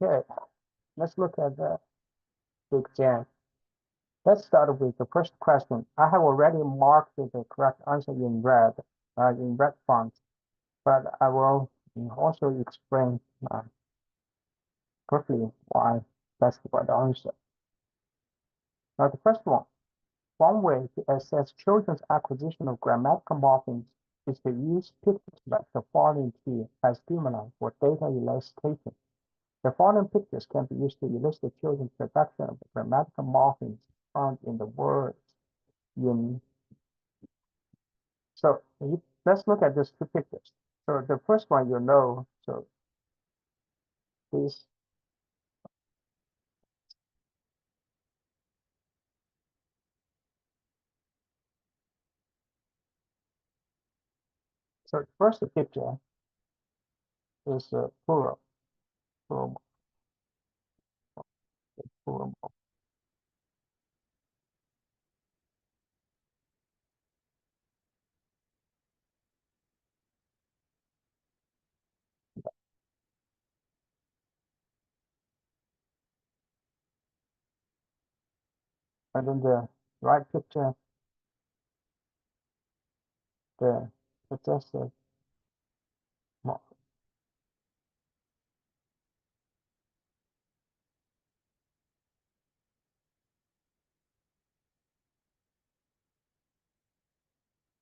Okay, let's look at the exam. Let's start with the first question. I have already marked the correct answer in red font, but I will also explain briefly why that's the right answer. Now, the first one way to assess children's acquisition of grammatical morphemes is to use pictures like the following two as stimuli for data illustration. The following pictures can be used to illustrate children's production of the grammatical morphemes found in the words in. So let's look at these two pictures. So the first one you know, so this, so the first picture is plural, plural. And then the right picture, the possessive morphem.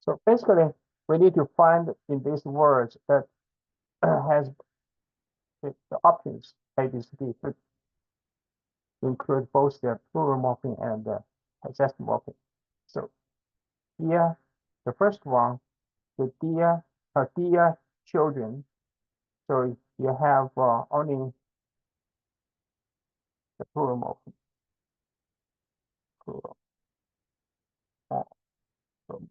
So basically, we need to find in these words that has the options A, B, C, D could include both the plural morpheme and the possessive morpheme. So here, the first one, the dear children. So you have only the plural morpheme. Plural morpheme.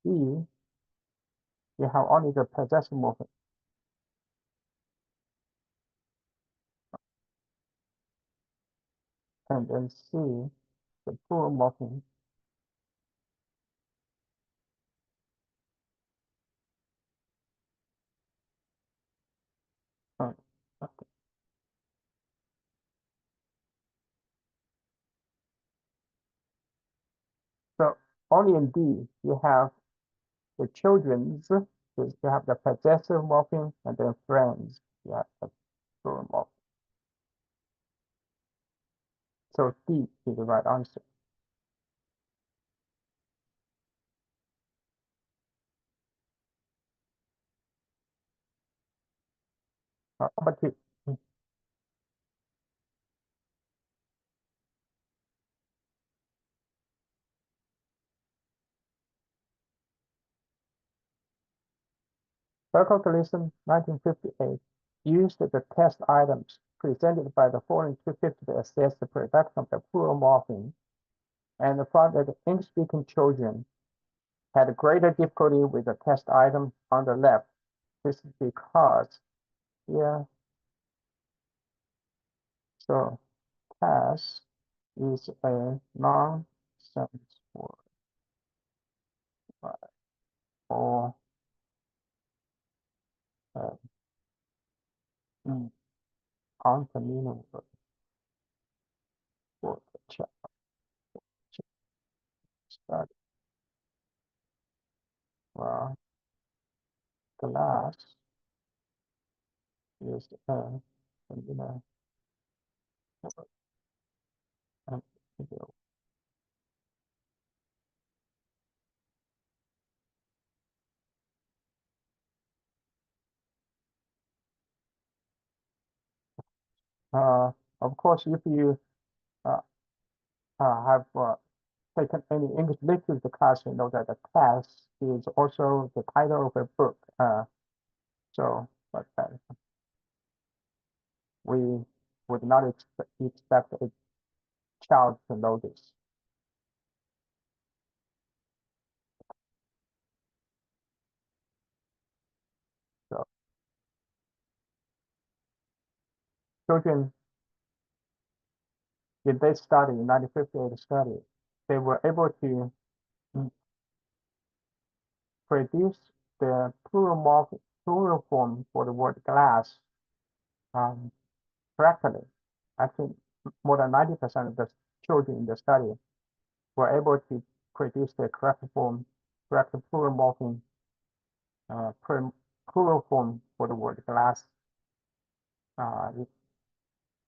E, you have only the possessive morpheme. And then C, the plural morpheme. Okay. So only in D, you have the children's, you have the possessive morpheme, and then friends, you have the plural morpheme. So D is the right answer. Number two. Calculation 1958 used the test items presented by the following 250 to assess the production of the plural morpheme and found that the English-speaking children had greater difficulty with the test item on the left. This is because here, so pass is a nonsense word or unfamiliar word for the child. Start glass is a familiar word. And, of course, if you uh, have taken any English literature class, you know that the class is also the title of a book. So, but we would not expect a child to know this. So, children, in this study, 1958 study, they were able to mm, produce the plural form for the word glass um, correctly. I think more than 90% of the children in the study were able to produce the correct form, correct plural morpheme, plural form for the word glass.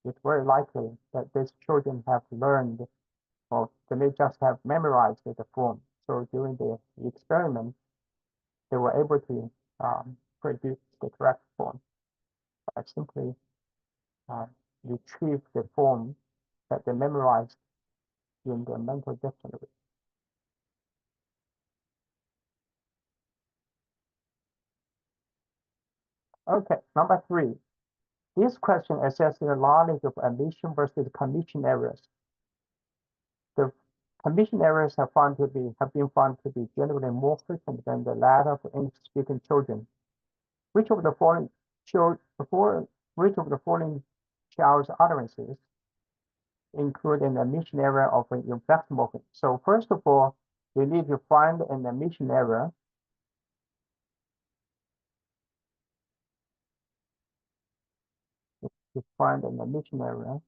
It's very likely that these children have learned, or they may just have memorized the form. So during the experiment, they were able to produce the correct form by simply uh, retrieve the form that they memorized in the mental dictionary. Okay, number 3. This question assesses the knowledge of omission versus commission errors. The commission errors have been found to be generally more frequent than the latter for English-speaking children. Which of the following which of the following child's utterances include an omission error of an inflexible morpheme? So first of all, we need to find an omission error. To find an omission error,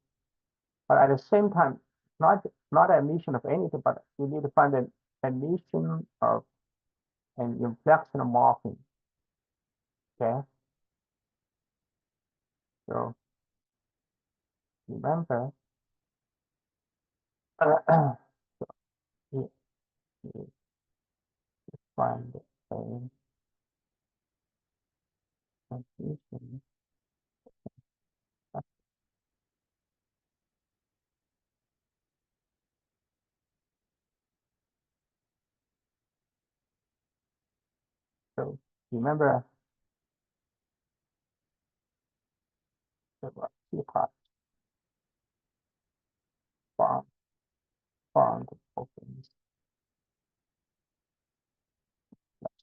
but at the same time, not an omission of anything, but we need to find an omission of an inflectional morpheme. Okay, so remember, we find a omission. So remember the two parts found found morphemes.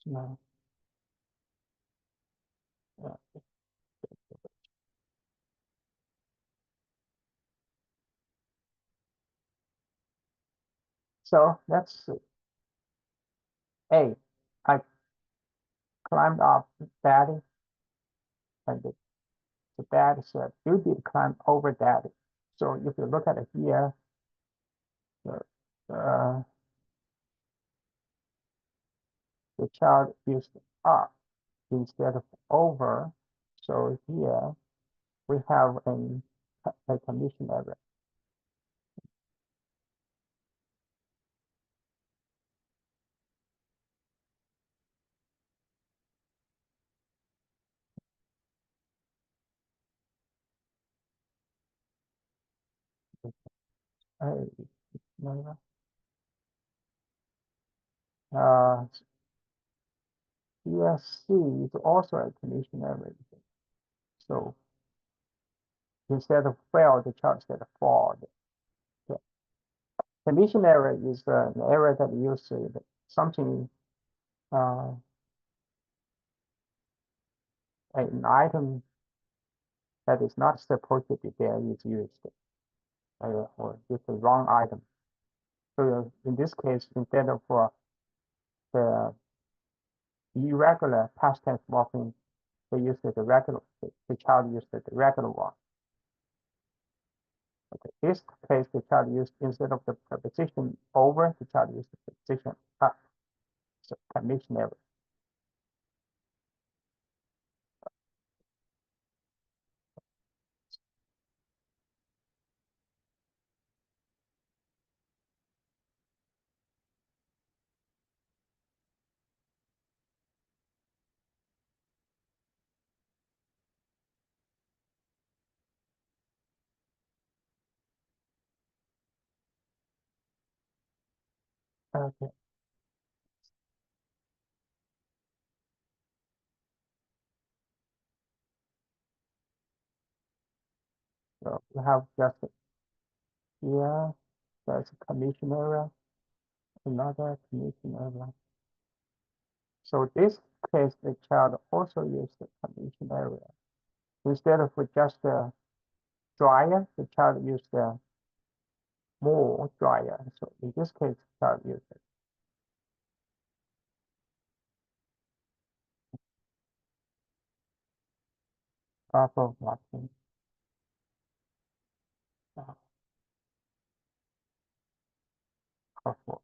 No, uh, so let's see. A, I climbed up daddy, and the dad said, "You did climb over daddy." So if you look at it here, uh, the child used up instead of over. So here we have a commission error. Uh, CSC is also a commission error. So instead of fail, the child said fall. The commission error is an error that you say that something, an item that is not supposed to be there is used, or it's the wrong item. So in this case, instead of the irregular past tense morpheme, they used the regular, the child used the regular one. Okay, this case, the child used, instead of the preposition over, the child used the preposition up. So commission error. Okay. So we have just here, there's a commission area, another commission area. So this case, the child also used the commission area. Instead of just the dryer, the child used the more dryer. So in this case, the child used it. Of watching. Careful.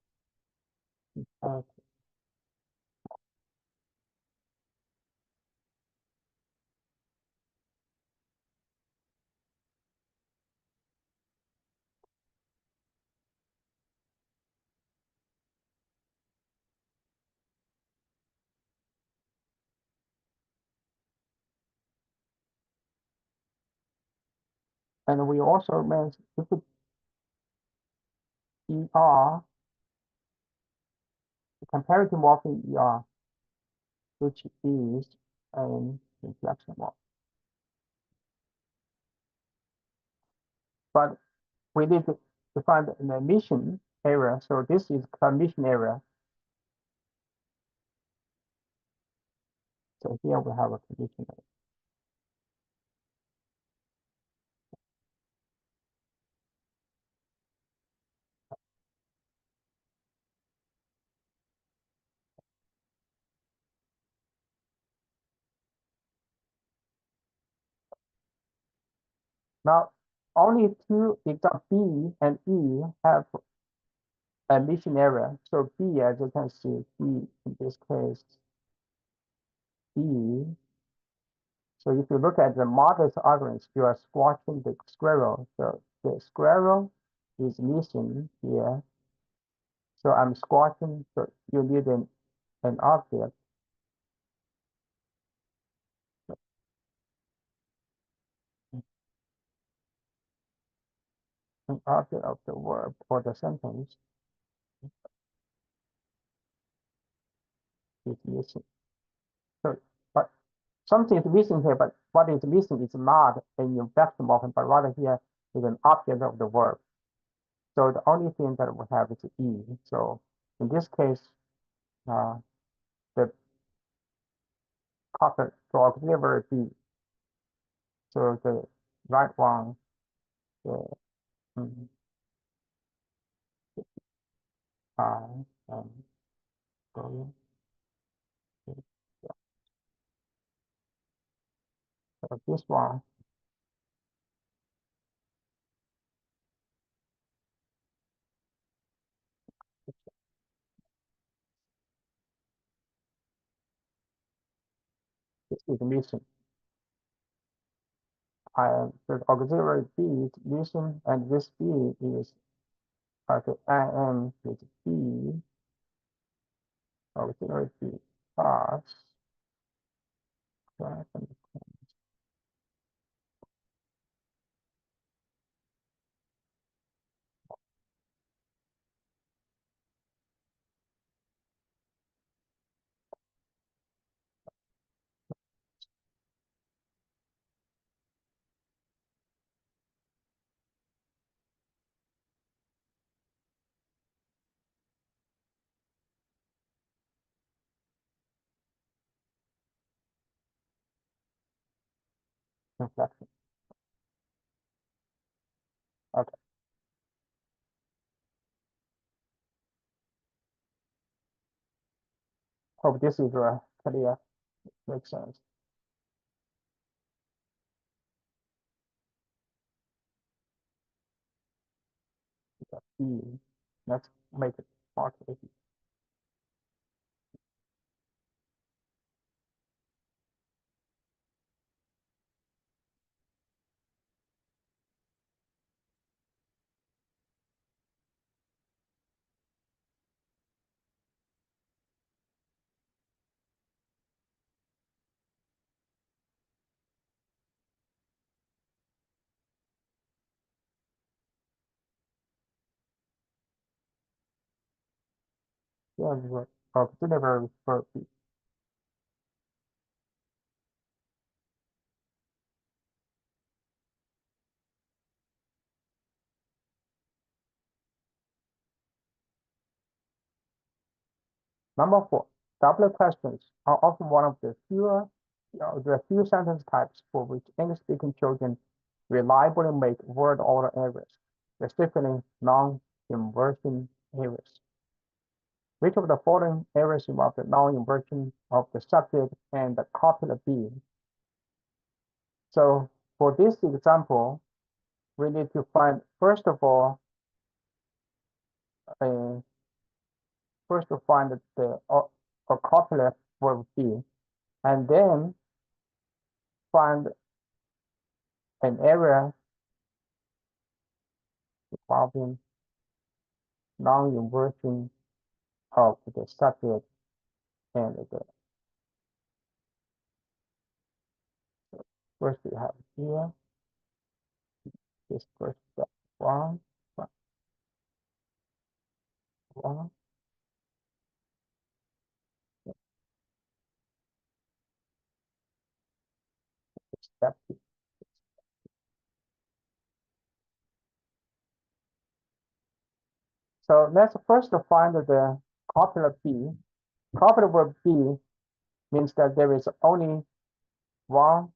And we also mentioned if it ER, the comparative morpheme ER, which is an inflection morph. But we need to find an emission area. So this is commission area. So here we have a commission area. Now, only two exam B and E have emission area. So B, as you can see, B in this case, B. So if you look at the modest arguments, you are squashing the squirrel. So the squirrel is missing here. So I'm squashing. So you need an object. An object of the verb or the sentence is missing. So, but something is missing here, but what is missing is not an inflection morphem, but rather here is an object of the verb. So the only thing that we have is E. So in this case, the copper to auxiliary B. So the right one, the I and going. So this one is missing. The auxiliary B is missing, and this B is the IM is B, auxiliary B plus inflection. Okay, hope this is clear, makes sense. B, let's make it part of it. Yeah, auxiliary verb be. Number four, double questions are often one of the few sentence types for which English-speaking children reliably make word order errors, specifically non-inversion errors. Which of the following errors involve the non-inversion of the subject and the copula be? So for this example, we need to find, first of all, uh, first to find the copula verb be, and then find an error involving non-inversion of the subject and the first we have here this first step one, one, step two. So let's first find the copula be. Copula verb be means that there is only one,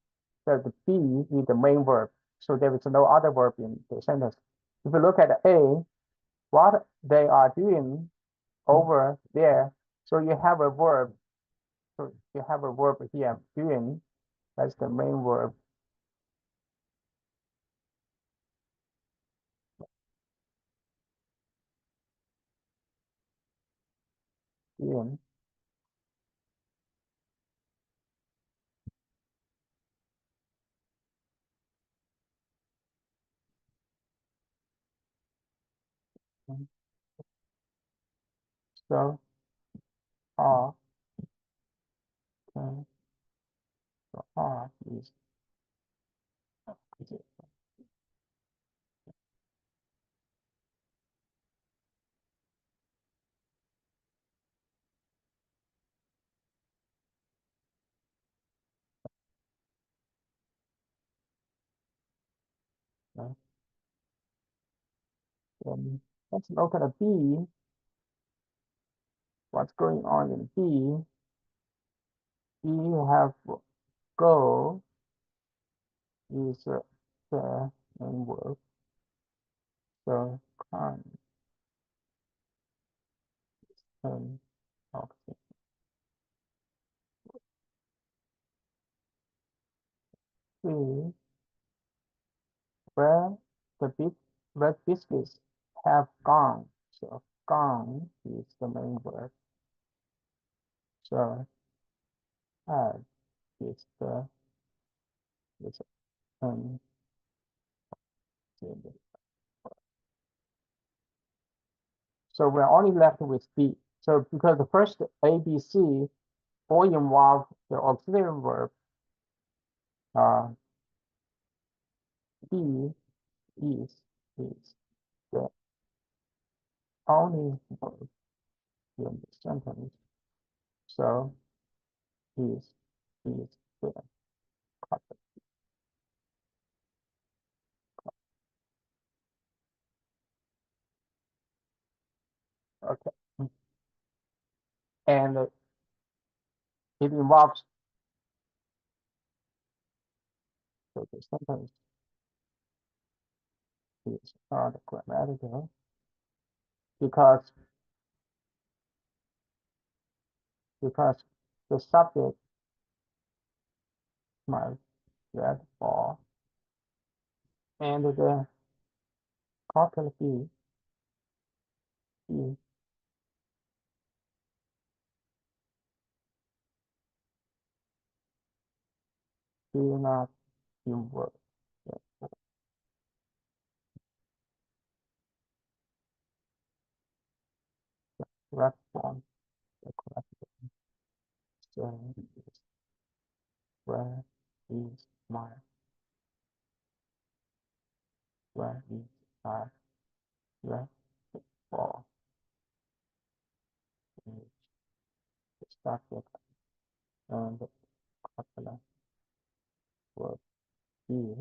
that the be is the main verb. So there is no other verb in the sentence. If you look at A, what they are doing over there, so you have a verb. So you have a verb here, doing, that's the main verb, doing. So are, so are is it, let's look at a B. What's going on in B? B have go is the main verb. So can and okay. C where the big red biscuits have gone. So gone is the main verb. So have is the is um so we're only left with B. So because the first A, B, C all involve the auxiliary verb, uh, B is the only verb in the sentence. So is the copy. Okay. And it involves, so the sentence is not grammatical because the subject might red ball and the copy is do not invert the correct form, the correct string is where is my where is my red ball subject and copula will be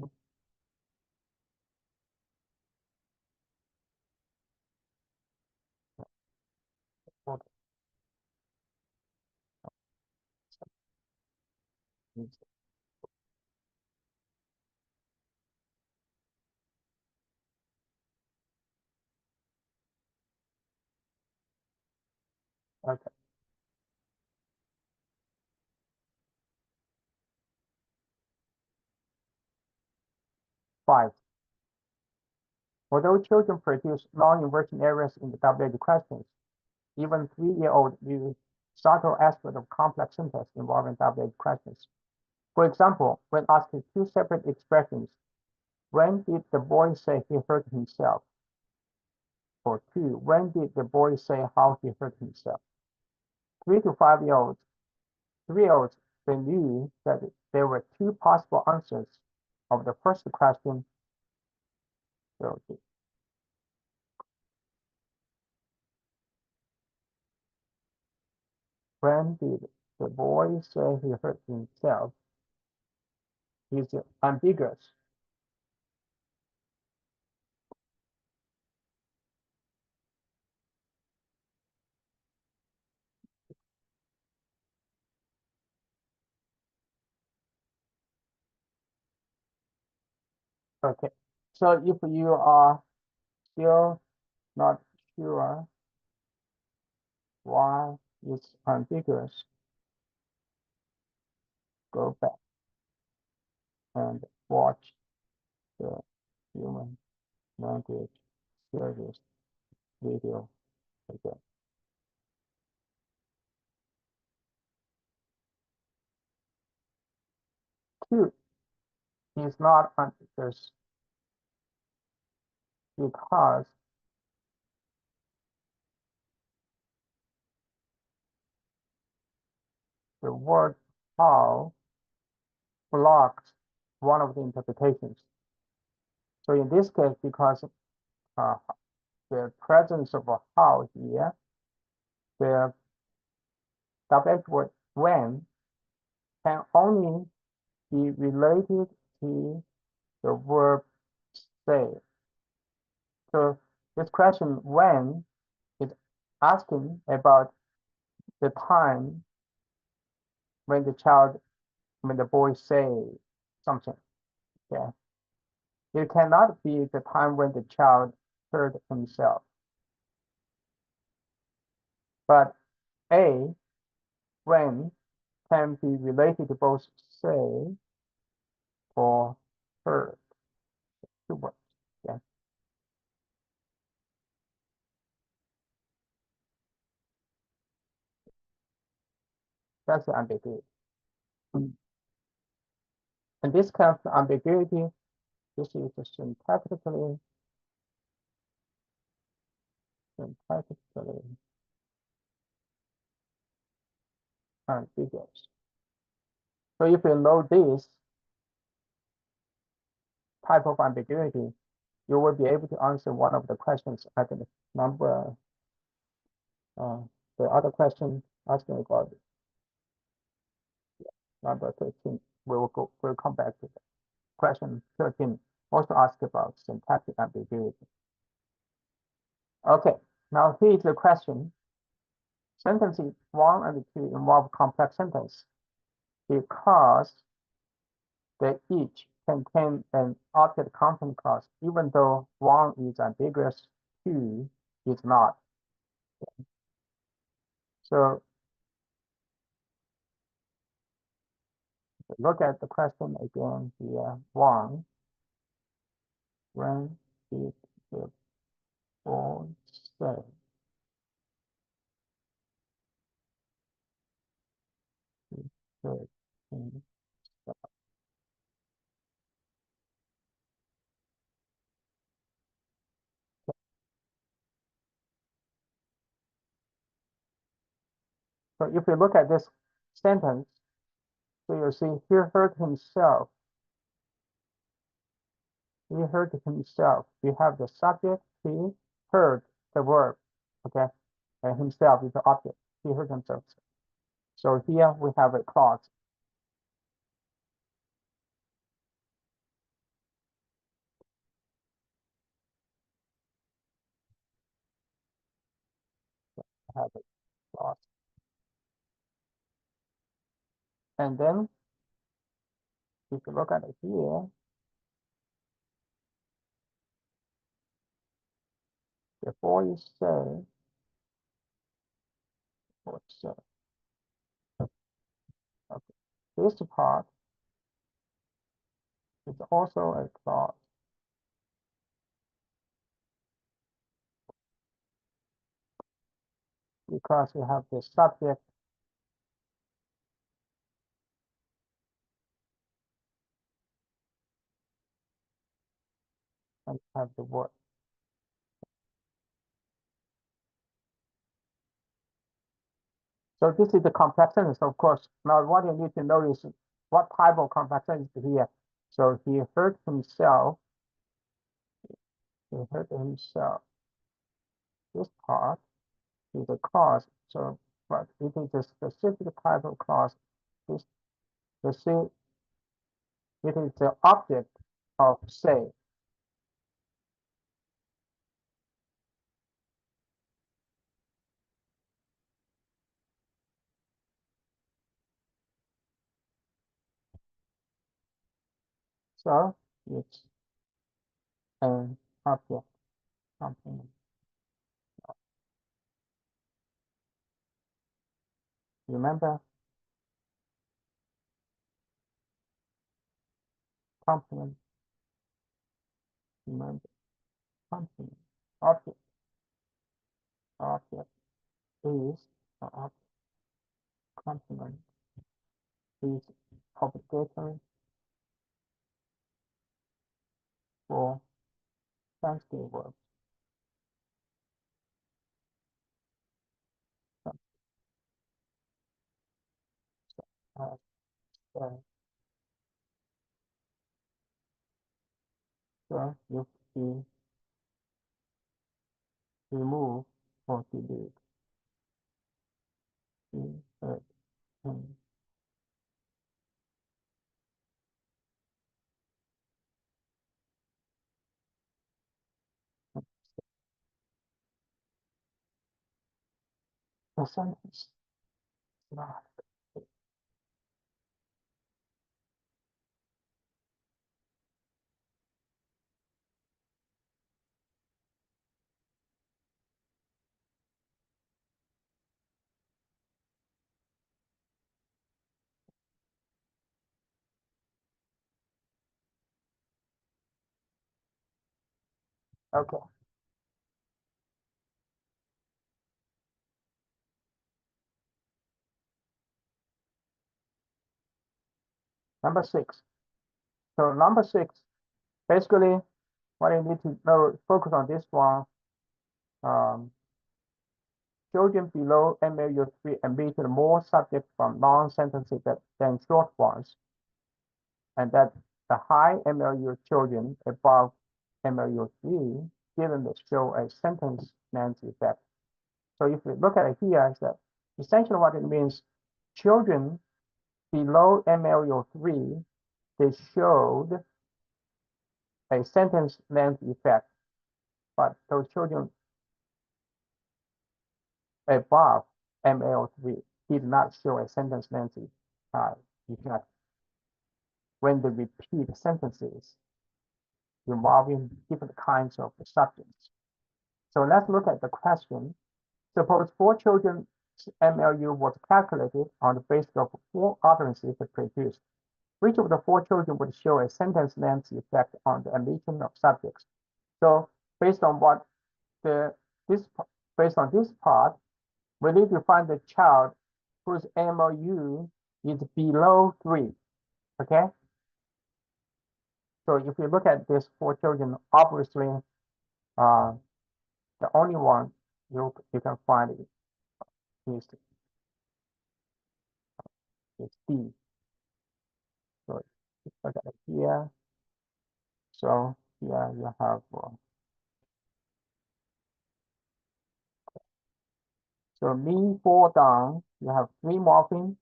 okay. 5. Although children produce long inversion errors in the WH questions, even 3-year-old use subtle aspects of complex syntax involving WH questions. For example, when asked two separate expressions, when did the boy say he hurt himself? Or 2, when did the boy say how he hurt himself? 3 to 5-year-olds, 3-year-olds, they knew that there were two possible answers of the first question. So when did the boy say he hurt himself? Is ambiguous. Okay, so if you are still not sure why it's ambiguous, go back and watch the human language series video again. 2 is not ambiguous because the word how blocks one of the interpretations. So in this case, because the presence of a how here, the WH word when can only be related to the verb say. So this question when is asking about the time when the boy say something. Yeah. It cannot be the time when the child hurt himself. But A, when, can be related to both say or hurt. Two words. Yeah. That's the ambiguity. And this kind of ambiguity, this is syntactically ambiguous. So if you know this type of ambiguity, you will be able to answer one of the questions at the number, the other question asking about number 13. We'll come back to that. Question 13 also asked about syntactic ambiguity. Okay, now here is the question. Sentences 1 and 2 involve complex sentence because they each contain an object content clause, even though 1 is ambiguous, 2 is not. So look at the question again here. 1, when did the boy say? He hurt himself? So if you look at this sentence, so you see he hurt himself. He hurt himself. We have the subject, he hurt the verb, okay? And himself is the object. He hurt himself. So here we have a clause. Have a clause. And then if you look at it here, before you say, okay, this part is also a clause because you have the subject and have the word. So this is the complex sentence, of course. Now what you need to know is what type of complex sentence here. So he hurt himself. He hurt himself. This part is a clause. So, but it is a specific type of clause. This the say it is the object of say. So it's an object something. Remember complement. Remember complement. Object. Object is object. Complement is obligatory for sensitive verbs. Uh, so you remove or delete. Insert. The sentence. Not. Okay. Number 6. So number 6, basically what you need to know, focus on this one. Children below MLU3 emitted more subject from long sentences than short ones, and that the high MLU children above MLU3 didn't show a sentence length effect. So if we look at it here, is that essentially what it means, children below MLU3, they showed a sentence length effect, but those children above ML3 did not show a sentence length effect when they repeat sentences involving different kinds of subjects. So let's look at the question. Suppose 4 children's MLU was calculated on the basis of 4 utterances produced. Which of the 4 children would show a sentence length effect on the emission of subjects? So based on what based on this part, we need to find the child whose MLU is below 3. Okay. So if you look at these 4 children, obviously, the only one you can find is D. So look at it here. So here you have so me fall down you have three morphemes.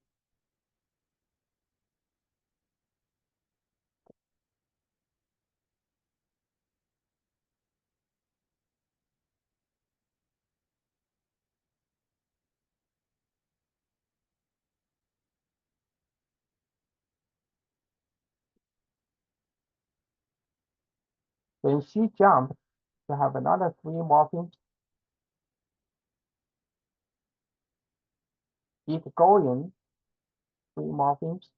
When she jumped, you have another three morphemes. It going, three morphemes.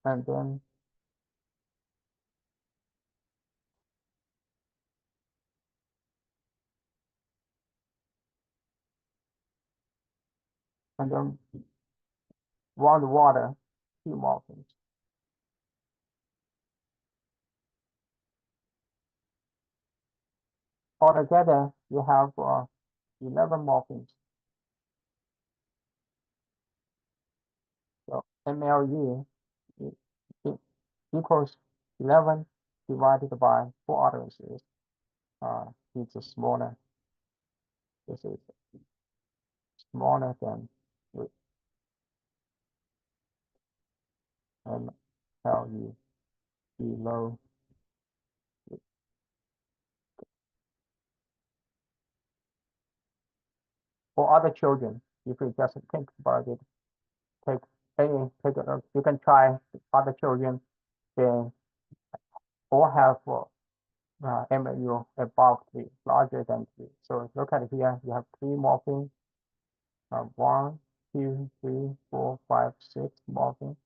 And then want water, two morphemes. Altogether, you have 11 morphemes. So MLE equals 11 divided by 4 utterances. It's smaller. This is smaller than MLE below. For other children, if you just think about it, you can try other children. They all have MLU above 3, larger than 3. So look at here, you have 3 morphemes. 1, 2, 3, 4, 5, 6 morphemes.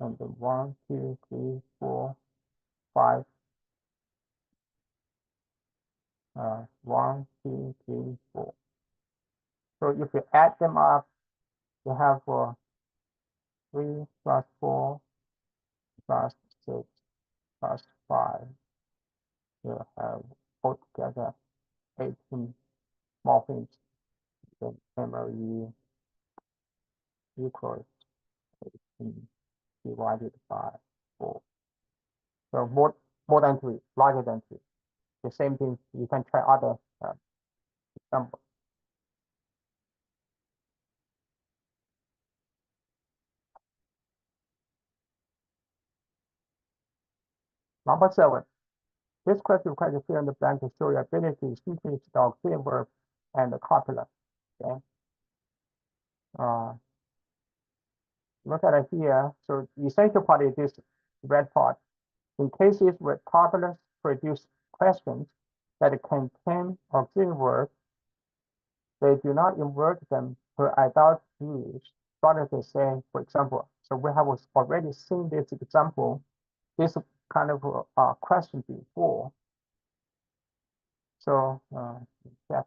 And 1, 2, 3, 4, 5. 1, 2, 3, 4. So if you add them up, you have 3 plus 4 plus 6 plus 5. You have altogether 18 morphemes. The MLE equals 18 divided by 4. So more than 3, larger than 3. The same thing, you can try other examples. Number 7. This question requires you fill in the blank to show your ability to sequence the auxiliary verb and the copula. Okay. Look at it here. So the essential part is this red part. In cases where copulas produce questions that contain auxiliary verbs, they do not invert them per adult use. Rather than say, for example, so we have already seen this example, this kind of question before. So yeah.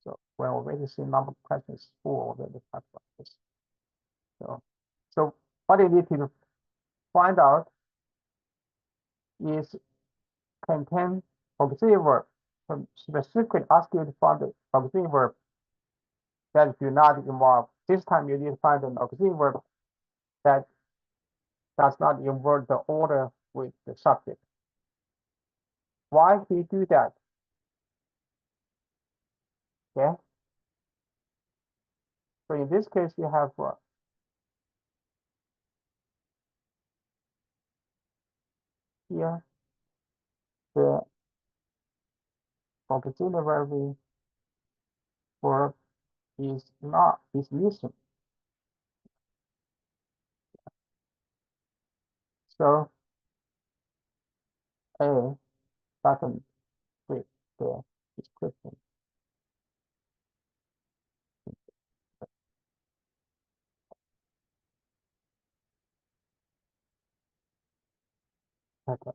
So we already seen number of questions 4 already talked about this. So what you need to find out is contain auxiliary verb. So specifically ask you to find the auxiliary verb that do not involve. This time you need to find an auxiliary verb that does not invert the order with the subject. Why he do that? Okay. So in this case, you have here the auxiliary verb is missing. So A doesn't fit the description. Okay.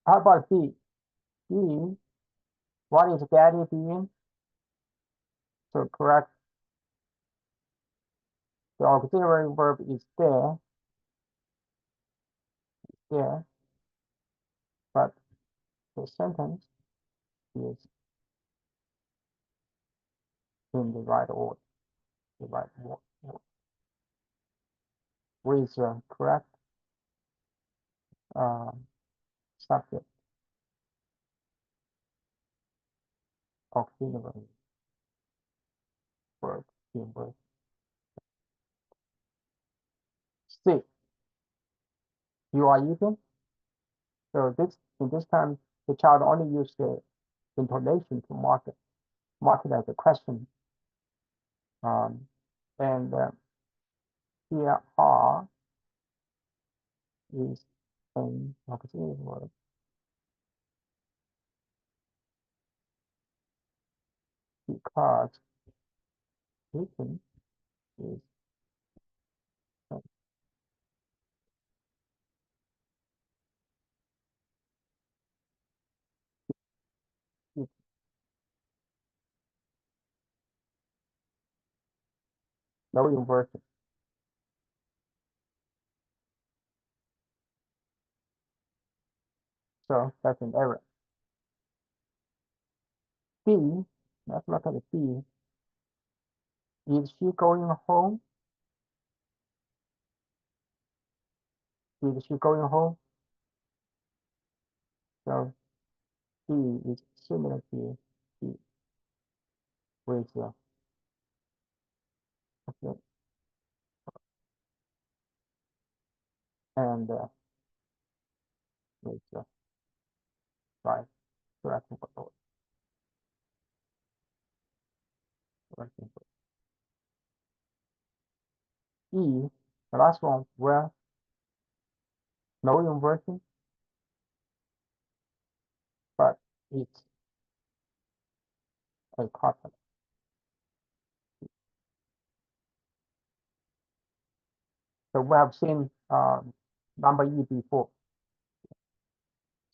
How about B? B, what is daddy doing? So correct, the auxiliary verb is there, but the sentence is in the right order, the right word, with the correct subject auxiliary verb in verb. C. You are eating. So in this time, the child only used the intonation to mark it as a question. And here are is an auxiliary word because eating is no inversion. So that's an error. B, let's look at the B. Is she going home? Is she going home? So B is similar to B with okay, and with right correct word. E, the last one, where no inversion, but it's a constant. So we have seen number E before.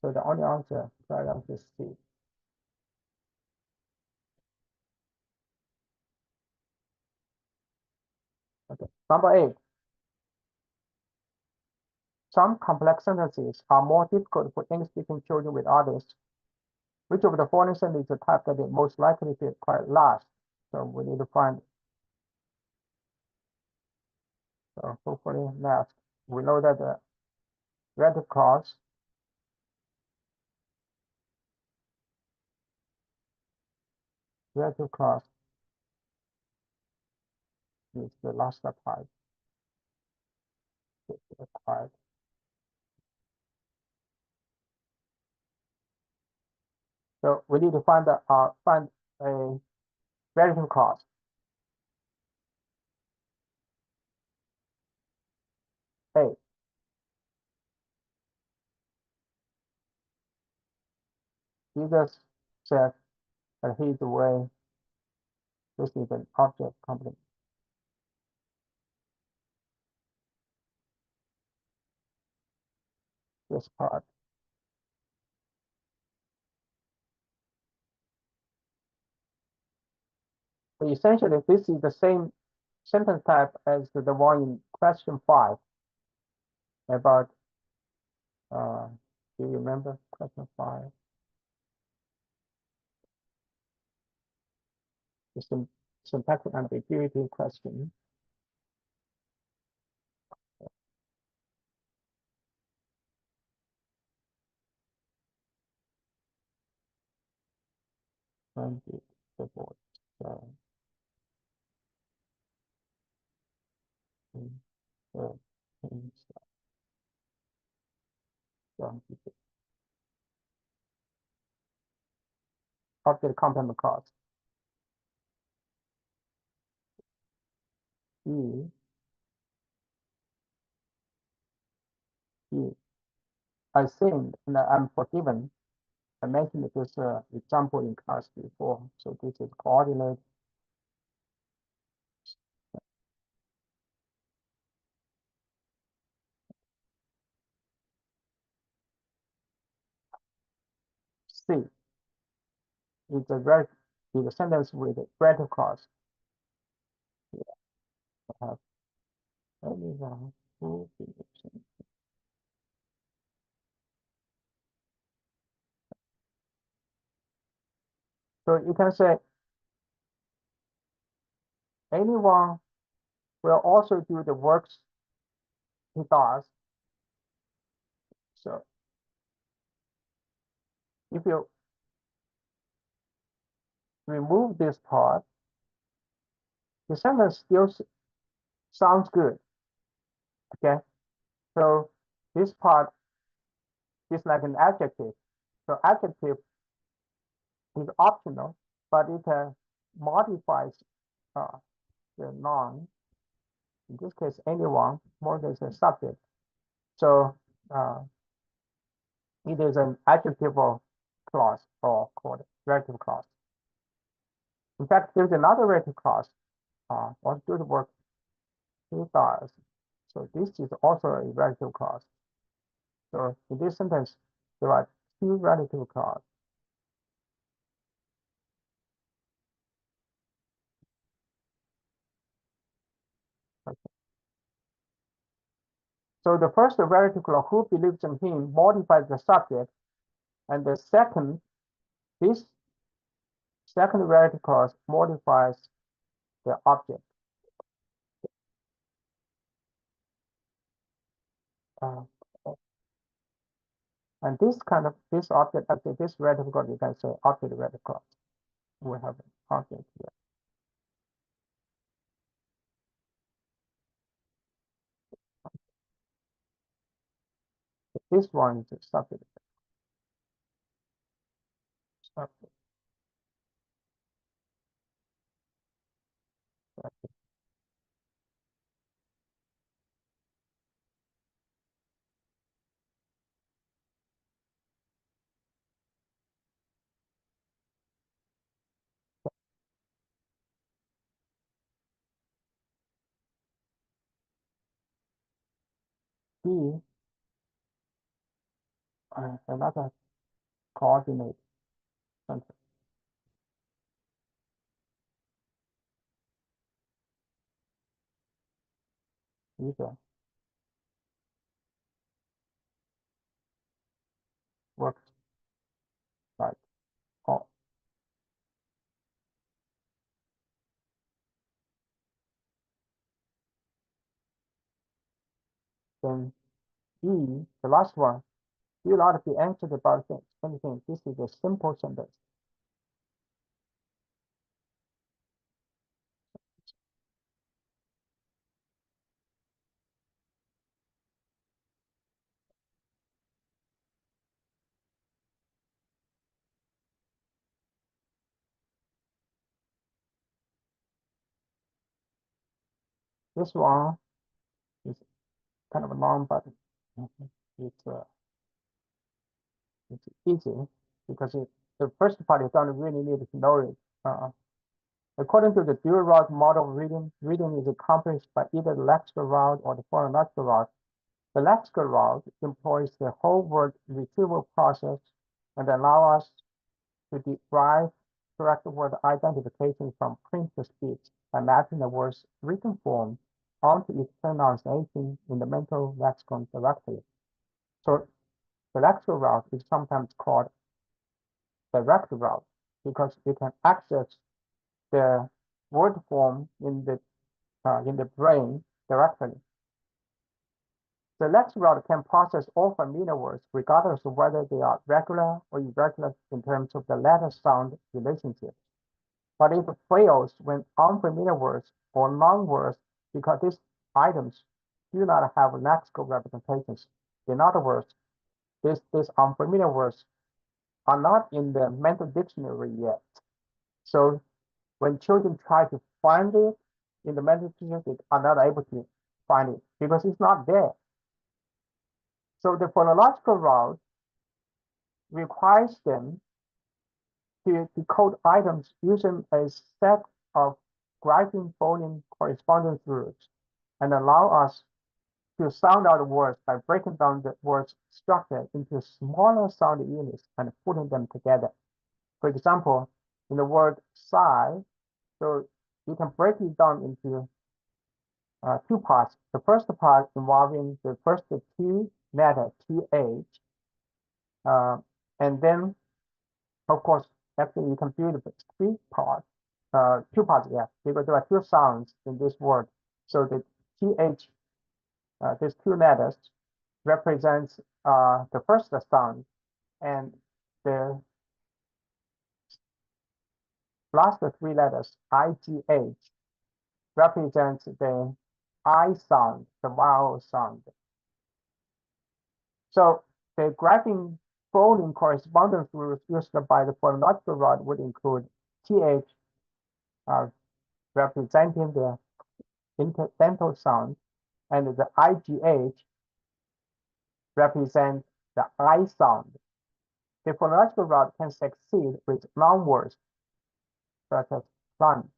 So the only answer, right answer is C. Okay. Number 8. Some complex sentences are more difficult for English-speaking children with others. Which of the following sentences is the type that is most likely to require last? So we need to find. So hopefully last. We know that the relative clause is the last type. Required. So we need to find a relative clause. A. Jesus said that he is the way. This is an object complement. This part. So essentially, this is the same sentence type as the one in question 5 about, do you remember question 5? The syntactic ambiguity question. And the board. So, object complement clause. E. I sinned and I'm forgiven. I mentioned this example in class before. So this is coordinate. C is a sentence with a relative clause. I have anyone who is. So you can say anyone will also do the works he does. So if you remove this part, the sentence still sounds good. Okay, so this part is like an adjective. So adjective is optional, but it modifies uh, the noun. In this case, anyone more than a subject. So it is an adjectival clause or called relative clause. In fact, there's another relative clause. What good work he does. So this is also a relative clause. So in this sentence, there are two relative clauses. Okay. So the first relative clause, who believes in him, modifies the subject, and the second, this second relative clause modifies the object. And this object, actually, this relative clause, you can say object relative clause. We have an object here. This one is a subject. Subject. B, another coordinate sentence. Either works like or. Then E, the last one, do not be anxious about anything. This is a simple sentence. This one is kind of long, but it's it's easy because the first part you don't really need to know it. According to the dual route model of reading, reading is accomplished by either the lexical route or the phonological route. The lexical route employs the whole word retrieval process and allow us to derive correct word identification from printed speech by mapping the word's written form onto its pronunciation in the mental lexicon directly. So the lexical route is sometimes called direct route because you can access the word form in the brain directly. The lexical route can process all familiar words, regardless of whether they are regular or irregular in terms of the letter-sound relationship. But it fails when unfamiliar words or non-words, because these items do not have lexical representations. In other words, these unfamiliar words are not in the mental dictionary yet. So when children try to find it in the mental dictionary, they are not able to find it because it's not there. So the phonological route requires them to decode items using a set of grapheme phoneme correspondence rules and allow us to sound out words by breaking down the word's structure into smaller sound units and putting them together. For example, in the word sigh, so you can break it down into two parts. The first part involving the first two letters, TH, and then, of course, actually you can build the three parts. two parts, yeah, because there are two sounds in this word. So the th, these two letters represents the first sound, and the last three letters, IGH, represents the I sound, the vowel sound. So the graphing folding correspondence rules used by the phonological rod would include TH representing the interdental sound, and the IGH represents the I sound. The phonological rod can succeed with long words such as plant.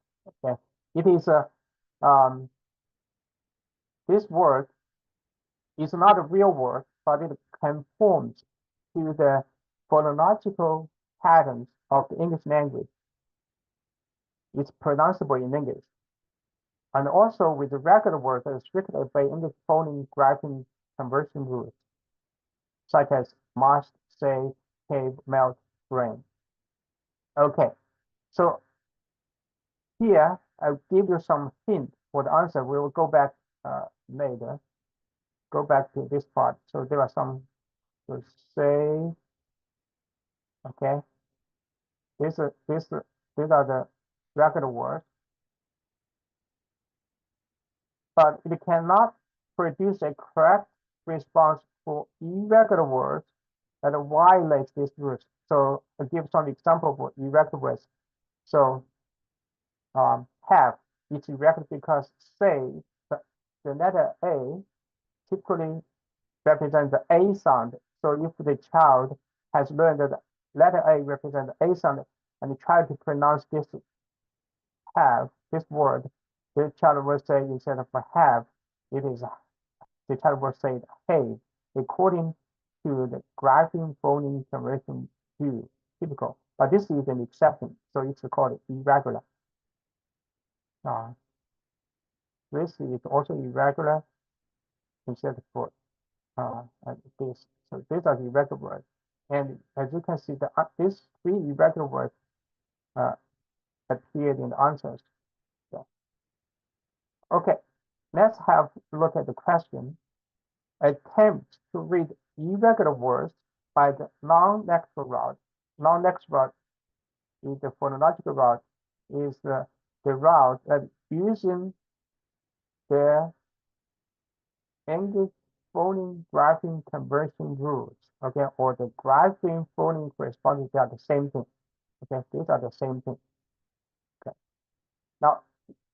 Okay, it is a this word is not a real word, but it conforms to the phonological patterns of the English language. It's pronounceable in English. And also with the regular words that are strictly obey English phoneme graphing conversion rules, such as must, say, cave, melt, rain. Okay, so here I'll give you some hint for the answer. We will go back later. Go back to this part. So there are some to say. Okay, these are the regular words, but it cannot produce a correct response for irregular words that violates these rules. So I'll give some example for irregular words. So have, it's irregular because say the letter A typically represents the A sound. So if the child has learned that letter A represents the A sound and try to pronounce this have, this word, the child will say instead of have, it is the child will say hey, according to the graphing phoneme conversion view, typical. But this is an exception, so it's called irregular. This is also irregular instead for this. So these are the irregular words. And as you can see, these three irregular words appeared in the answers. Yeah. Okay, let's have a look at the question. Attempt to read irregular words by the non-lexical route. Non-lexical route is the phonological route, is the route that using the English phoneme graphing conversion rules, okay, or the graphing phoneme correspondence, they are the same thing. Okay, these are the same thing. Okay. Now,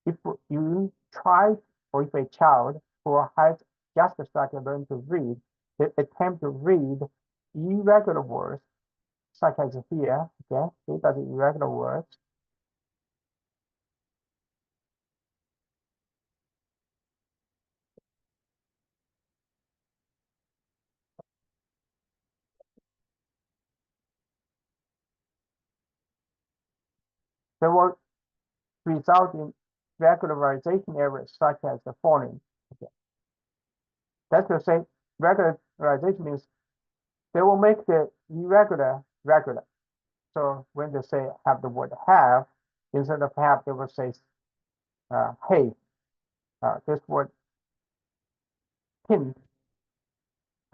if you try, or if a child who has just started learning to read, they attempt to read irregular words, such as here, okay, these are the irregular words. They will result in regularization errors, such as the following. Okay. That's to say, regularization means they will make the irregular regular. So when they say have the word have, instead of have, they will say hey. This word pin,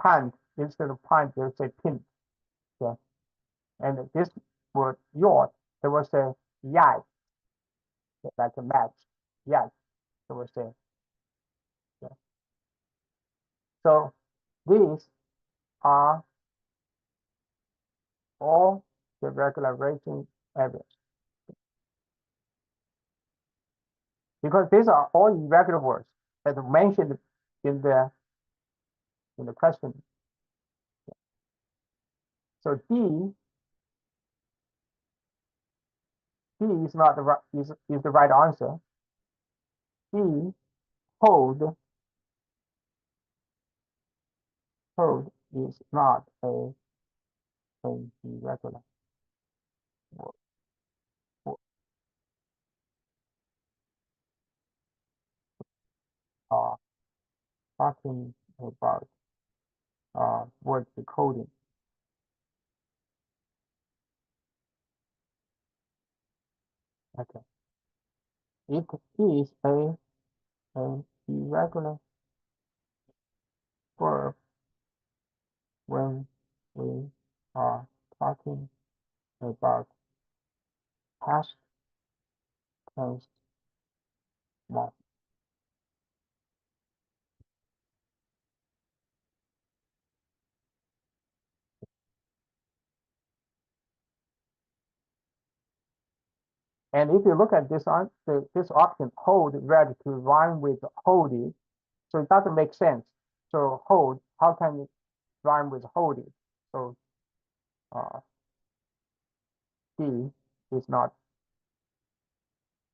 pant, instead of pint, they will say pin. Okay. And this word yacht, they will say yacht, like a match, yacht, they will say. Okay. So these are all the regularization areas. Because these are all irregular words that are mentioned in the question. So D is not the right is the right answer. D, hold is not a irregular word. Uh, talking about word decoding. Okay. It is an irregular verb when we are talking about past tense form. And if you look at this on this option, hold read to rhyme with holding, so it doesn't make sense. So hold, how can it rhyme with holding? So uh, D is not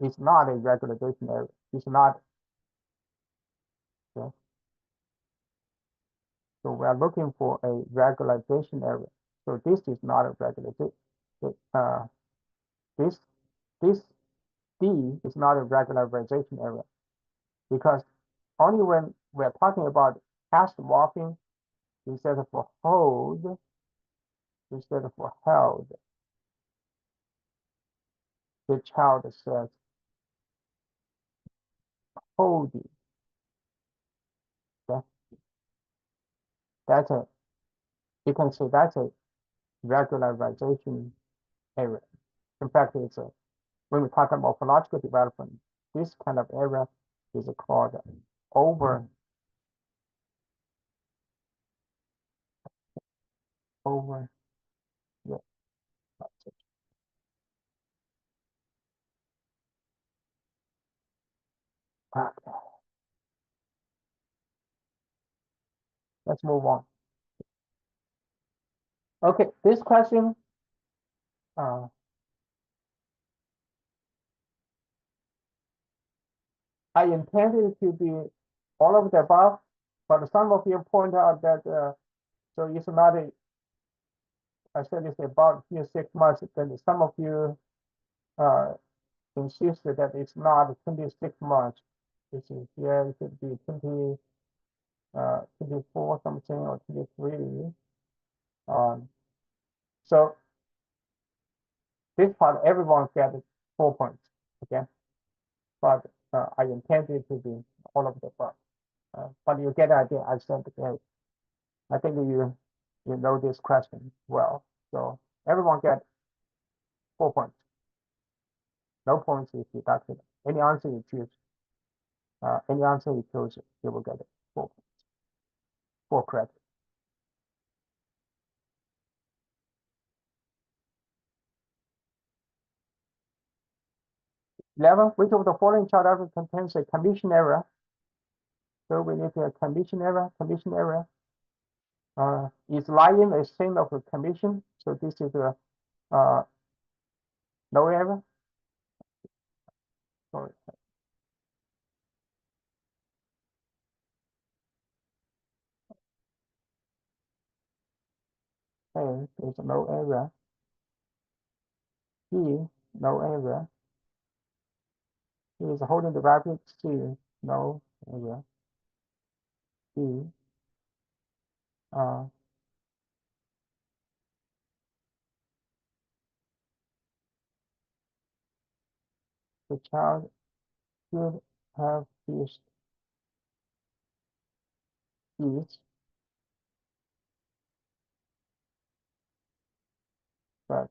a regular dictionary. It's not. Okay? So we are looking for a regularization area. So this is not a regular. This this D is not a regularization area because only when we're talking about past morphing instead of for hold, instead of for held, the child says holding. Okay? That's a you can say that's a regularization area. In fact, it's a when we talk about morphological development, this kind of area is called over over yeah. Okay, let's move on. Okay, this question uh, I intended to be all of the above, but some of you point out that so it's not a I said it's about here 6 months, then some of you uh, insisted that it's not 26 months. This is here, it should be 24 something or 23. Um, so this part, everyone gets 4 points, okay? But I intended to be all of the above. But you get the idea. I said, okay, I think you know this question well. So everyone get 4 points. No points is deducted. Any answer you choose, any answer you choose, you will get it. 4 points. 4 correct. 11. Which of the following child ever contains a commission error? So we need a commission error. Commission error is lying a sin of a commission. So this is a no error. Sorry. A is no error. B, no error. He is holding the rabbit. C, no error. D, uh, the child should have used it, but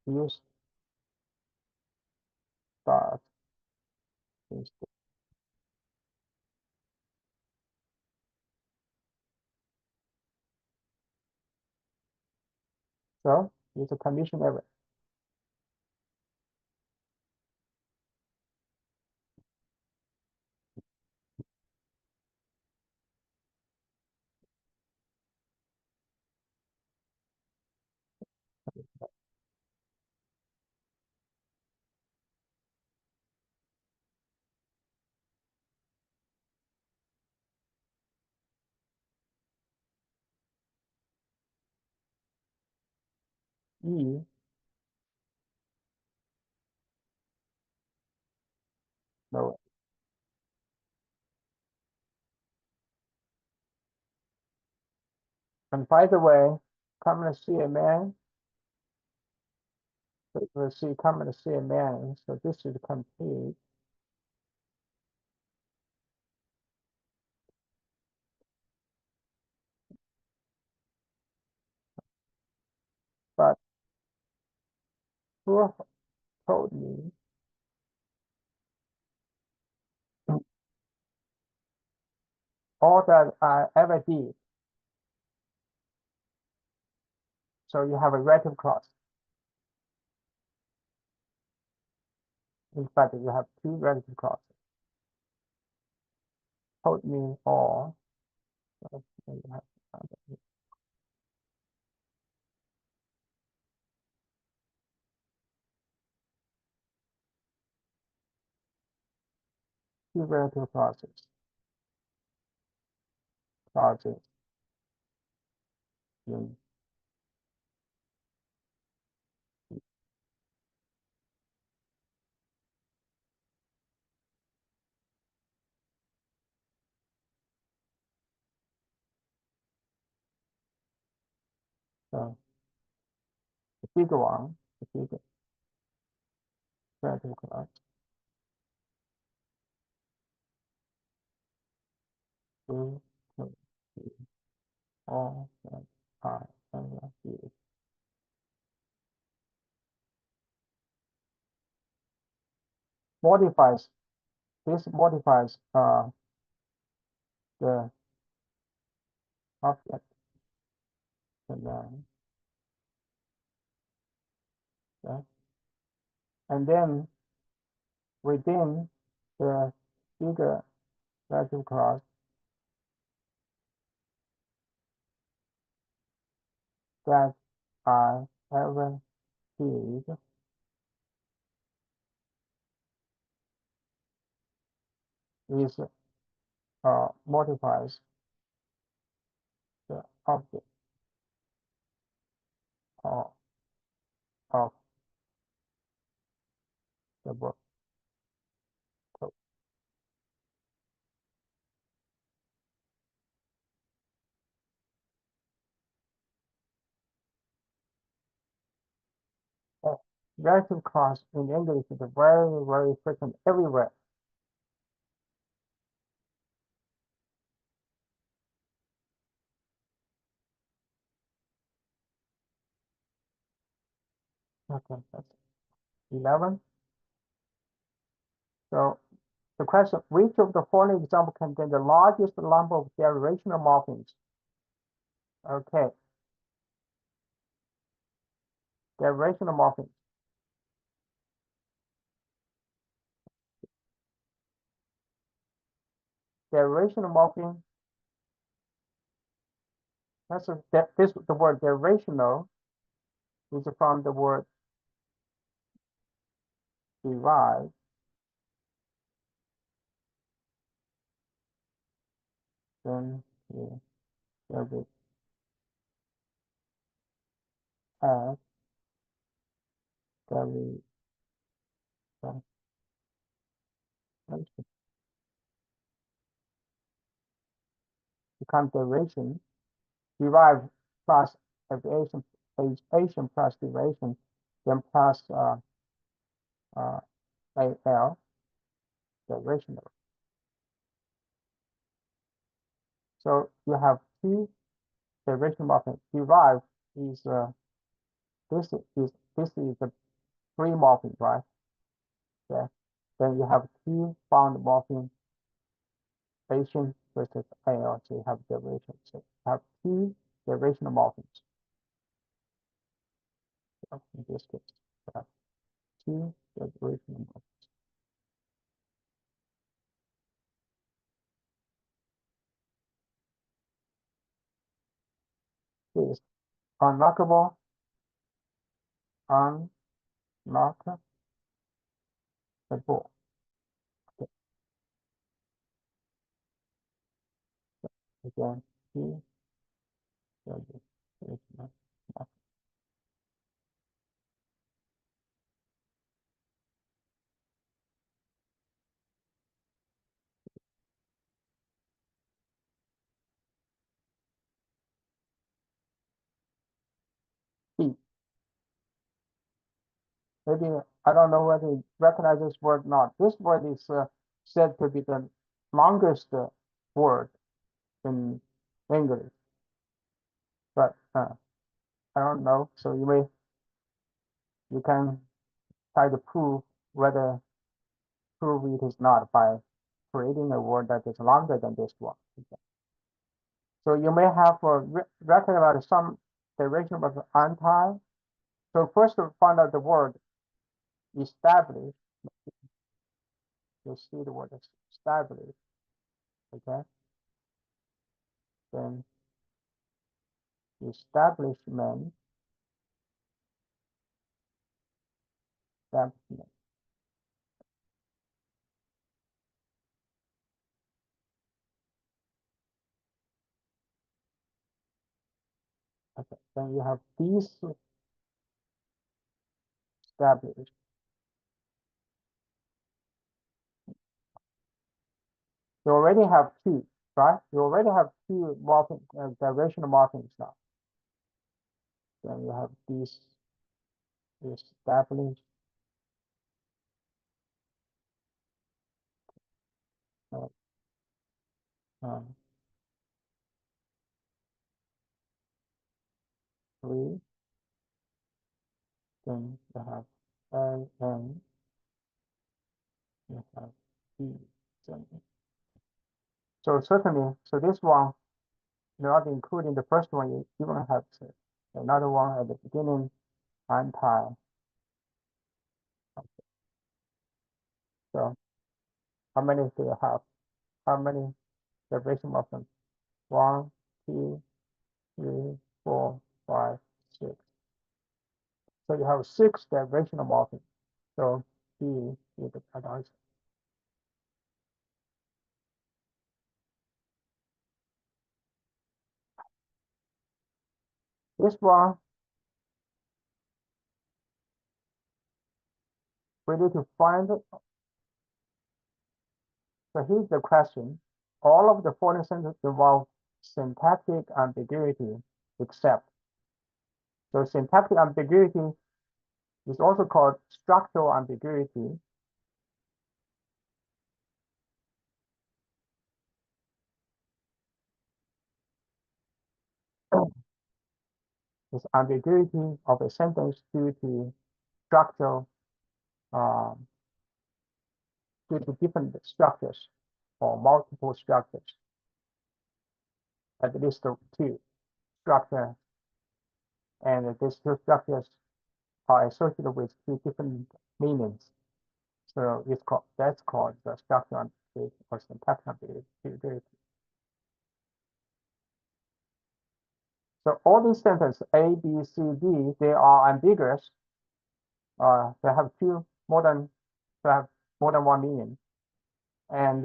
used but instead. So it's a condition error. E, no. And by the way, come and see a man let's see, comment CMN. So this is complete. But who told me all that I ever did? So you have a relative clause. In fact, you have two relative clauses. Told me all. So you have two relative clauses. Clauses in so the figure one, the figure relative clause. Two, two, three, all that I ever did. Modifies this modifies the object and okay? And then within the figure relative clause that I ever did is modifies the object of, of the book. So, relative clause in English is very, very frequent everywhere. Okay, that's 11. So the question, which of the following examples contain the largest number of derivational morphemes? Okay, derivational morphemes. Derivational morpheme, the word derivational is from the word derive. Then there will add derivation. Become derivation, derive plus aviation, aviation plus derivation, then plus AL, derivational. So you have two derivation morphemes. Derive is this is the free morpheme, right? Okay. Then you have two bound morpheme, Asian versus AL, so you have derivation. So you have two derivational morphemes. So in this case, you have two derivational morphemes. Is unlockable, unlockable. Okay. Again, two derivational morphemes. B. maybe, I don't know whether you recognize this word or not. This word is said to be the longest word in English, but I don't know. So you can try to prove it is not by creating a word that is longer than this one. Okay. So you may have recognize some derivation of anti. So first to find out the word establish, you see the word establish, okay? Then establishment, establishment. Okay, then you have these established. You already have two, right? You already have two morphing, derivational morphemes now. Then you have these established. Uh, um, three. Then you have A, N, you have B. So certainly, so this one, not including the first one, you even have another one at the beginning, anti. So how many do you have? How many derivation of them? 1, 2, 3, 4, 5, 6. So you have 6 derivational morphemes. So B is the correct answer. This one, we need to find. So here's the question. All of the following sentences involve syntactic ambiguity except. So syntactic ambiguity is also called structural ambiguity. It's ambiguity of a sentence due to structural, due to different structures or multiple structures. At least two structures, and these two structures are associated with two different meanings. So that's called the structural ambiguity or syntactic ambiguity. So all these sentences A, B, C, D, they are ambiguous. They have they have more than one meaning. And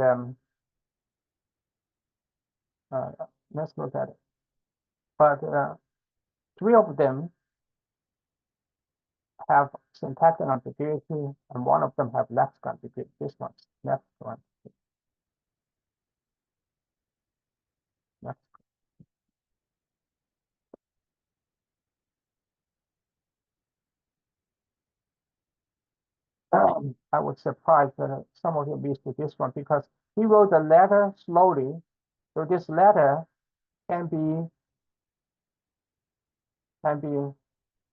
let's look at it. But 3 of them have syntactic ambiguity, and 1 of them have lexical ambiguity. This one's lexical. I was surprised that some of you missed this one because he wrote the letter slowly. So this letter can be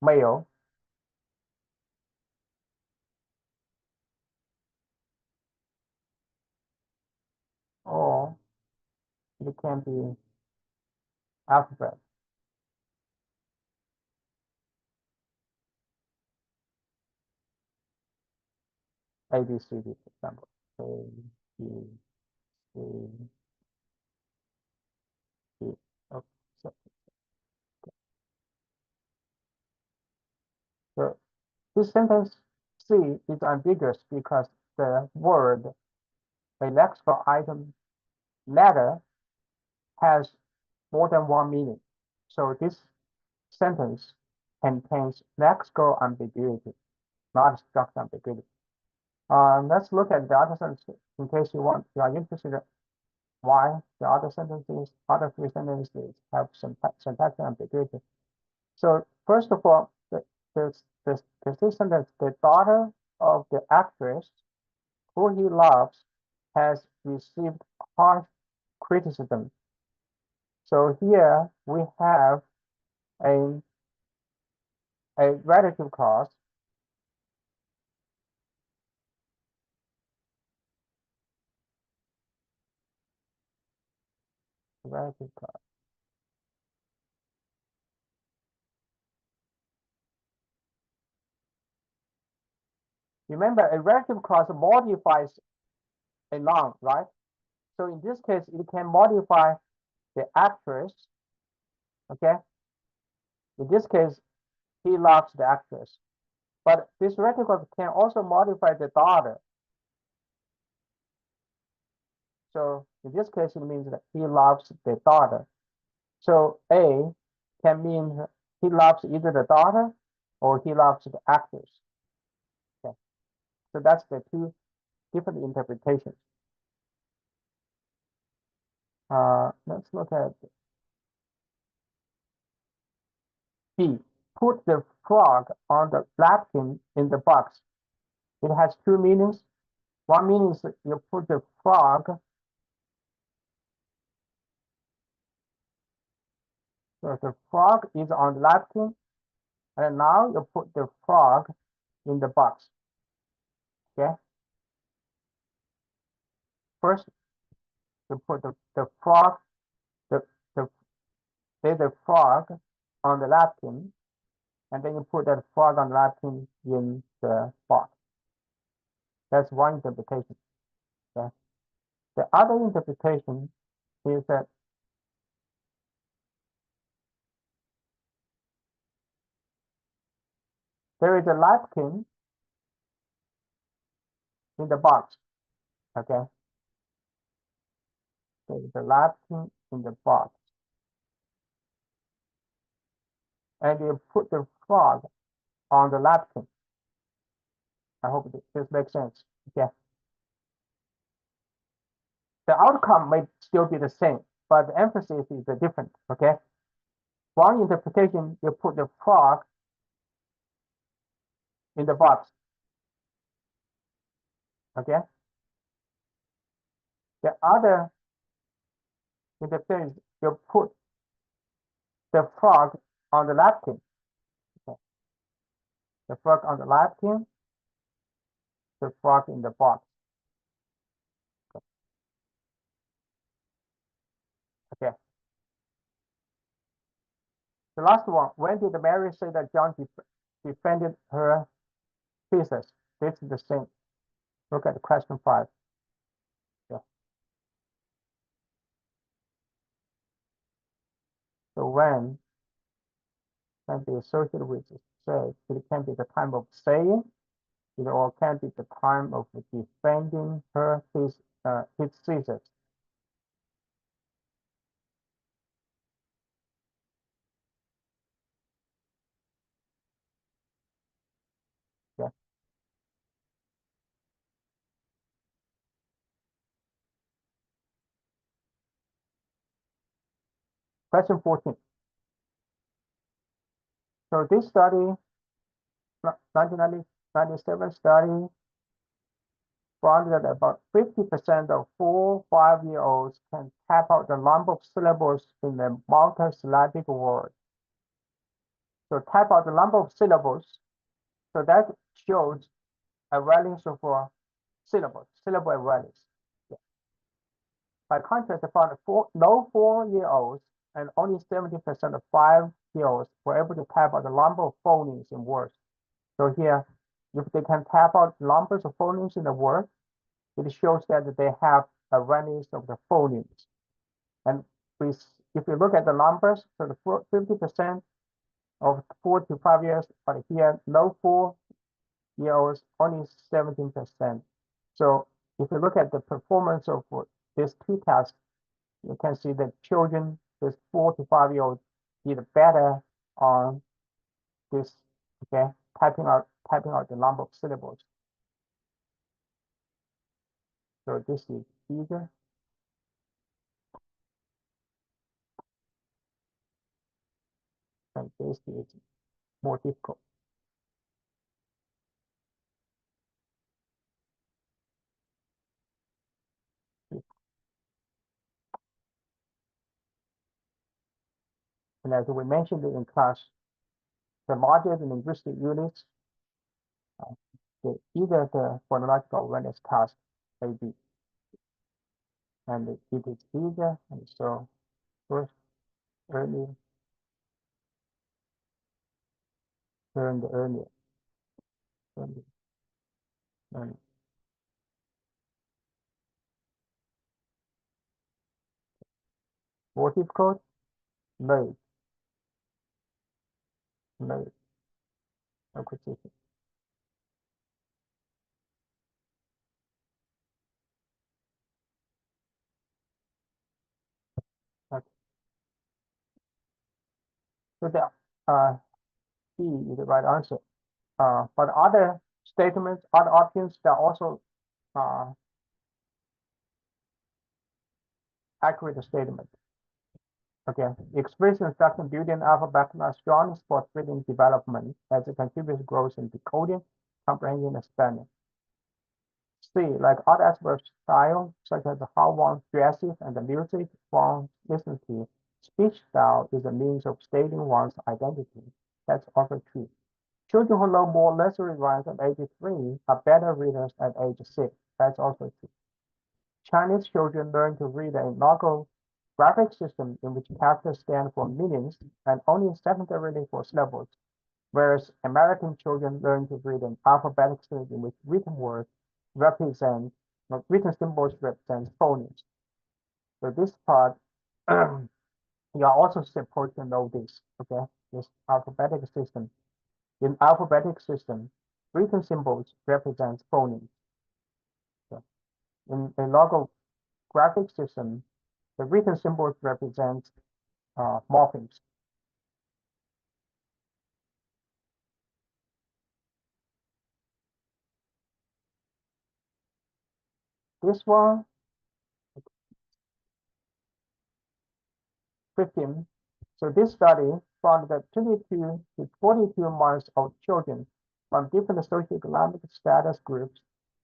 male, or it can be alphabet. A, B, C, D, for example. A, B, C, D. Okay. So this sentence C is ambiguous because the word, the lexical item letter has more than one meaning. So this sentence contains lexical ambiguity, not structural ambiguity. Let's look at the other sentence in case you are interested in why the other 3 sentences have syntactic ambiguity. So first of all, the sentence, the daughter of the actress who he loves has received harsh criticism. So here we have a, a relative clause. Relative clause. Remember, a relative clause modifies a noun, right? So in this case, it can modify the actress, okay? In this case, he loves the actress. But this relative clause can also modify the daughter. So in this case, it means that he loves the daughter. So A can mean he loves either the daughter or he loves the actress. Okay. So that's the two different interpretations. Let's look at B. Put the frog on the napkin in the box. It has two meanings. One meaning is you put the frog, so the frog is on the napkin, and now you put the frog in the box. Okay. First, you put the frog, the, the, the frog on the napkin, and then you put that frog on the napkin in the box. That's one interpretation. Okay. The other interpretation is that there is a napkin in the box. Okay. There is a napkin in the box. And you put the frog on the napkin. I hope this makes sense. Okay. The outcome may still be the same, but the emphasis is different. Okay. One interpretation, you put the frog in the box. Okay. The other interpretation, you put the frog on the napkin. Okay. The frog on the napkin, the frog in the box. Okay. The last one, when did Mary say that John defended her thesis? This is the same. Look at question 5. Yeah. So when can be associated with say, it can be the time of saying, it or can be the time of defending his thesis. Yeah. Question 14. So this study, 1997 study, found that about 50% of 4-5-year-olds can type out the number of syllables in the multisyllabic word. So type out the number of syllables. So that shows awareness of syllables, syllable awareness. Yeah. By contrast, I found no 4-year-olds and only 70% of 5-year-olds were able to type out the number of phonemes in words. So here, if they can type out numbers of phonemes in the word, it shows that they have awareness of the phonemes. And if you look at the numbers, so the 50% of 4 to 5 years, but here no 4-year-olds, only 17%. So if you look at the performance of these two tests, you can see that children with 4 to 5-year-olds did better on this, okay, typing out the number of syllables. So this is easier. And this is more difficult. And as we mentioned in class, the larger the linguistic units, the either the phonological awareness task may be, and it is easier. And so first, early, learn the earlier, early, learn. More difficult, late, late acquisition. Okay. So the C is the right answer. But other statements, other options, they're also accurate statement. Okay, expression instruction building alphabet are strong for reading development as it contributes growth in decoding, comprehension, and spelling. C, like other aspects of style, such as how one dresses and the music one listens to, speech style is a means of stating one's identity. That's also true. Children who learn more nursery rhymes at age 3 are better readers at age 6. That's also true. Chinese children learn to read a logographic system in which characters stand for meanings and only secondarily for syllables, whereas American children learn to read an alphabetic system in which written symbols represent phonemes. So this part, you are also supposed to know this, okay? This alphabetic system. In alphabetic system, written symbols represent phonemes. So in a logographic system, the written symbols represent morphemes. This one, 15. So this study found that 22 to 42 months of children from different socioeconomic status groups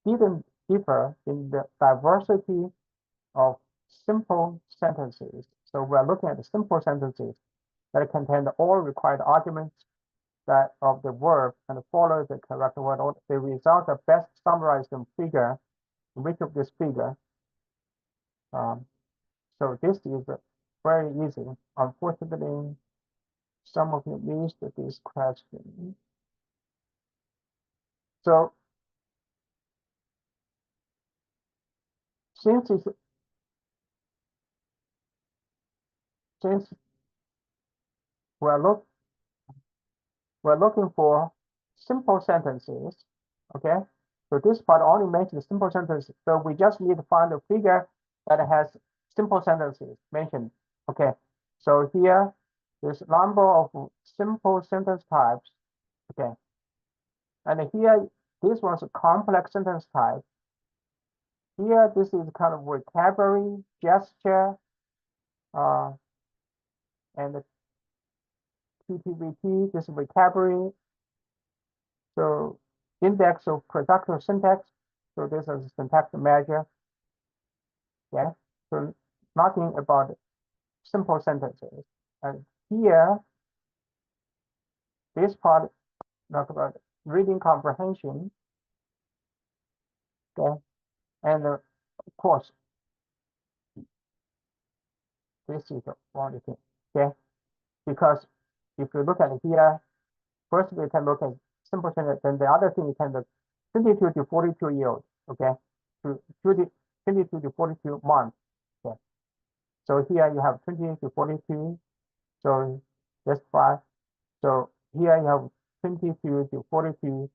didn't differ in the diversity of simple sentences. So we're looking at the simple sentences that contain all required arguments that of the verb and follow the correct word order. The results are best summarized in figure, in which of this figure. So this is very easy. Unfortunately, some of you missed this question. So since it's, since we're look we're looking for simple sentences, okay? So this part only mentions simple sentences. So we just need to find a figure that has simple sentences mentioned. Okay. So here, there's a number of simple sentence types. Okay. And here, this one's a complex sentence type. Here, this is kind of vocabulary, gesture, and the TTVT, this is vocabulary. So index of productive syntax. So this is a syntax measure. Yeah. So nothing about simple sentences. And here, this part talk about reading comprehension. Okay. And of course, this is the only thing. Okay. Because if you look at it here, first we can look at simple sentence, then the other thing you can look 22 to 42 years old. Okay. To 22 to 42 months. Okay. So here you have 20 to 42. So that's 5. So here you have 22 to 42,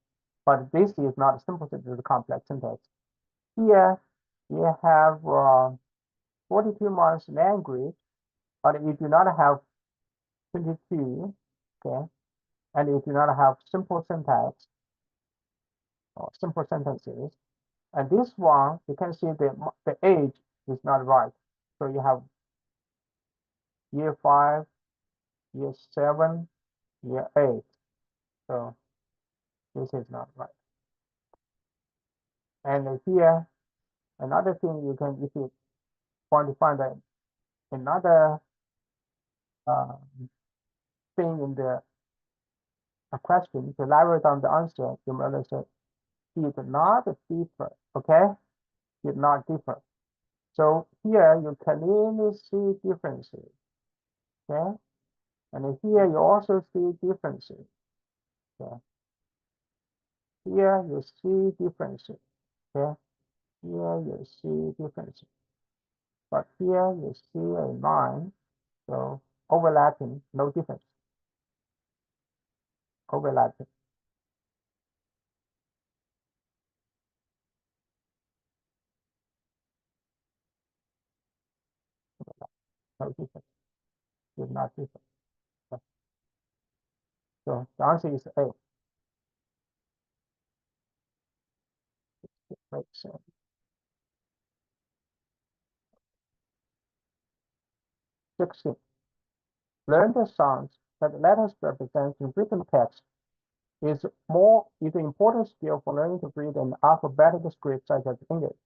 but this is not a simple sentence, it's a complex sentence. Here you have 42 months language, but you do not have 22, okay? And you do not have simple syntax or simple sentences. And this one, you can see the age is not right. So you have year 5, year 7, year 8. So this is not right. And here, another thing you can, if you want to find another thing in the question to narrow down the answer, you must say did not differ. Okay, did not differ. So here you clearly see differences. Okay, and here you also see differences. Okay, here you see differences. Okay, here you see differences. But here you see a line, so overlapping, no difference. Overlapping. No difference. Did not differ. So the answer is A. Right, so 16. Learn the sounds that letters represent in written text is an important skill for learning to read an alphabetical script such as English,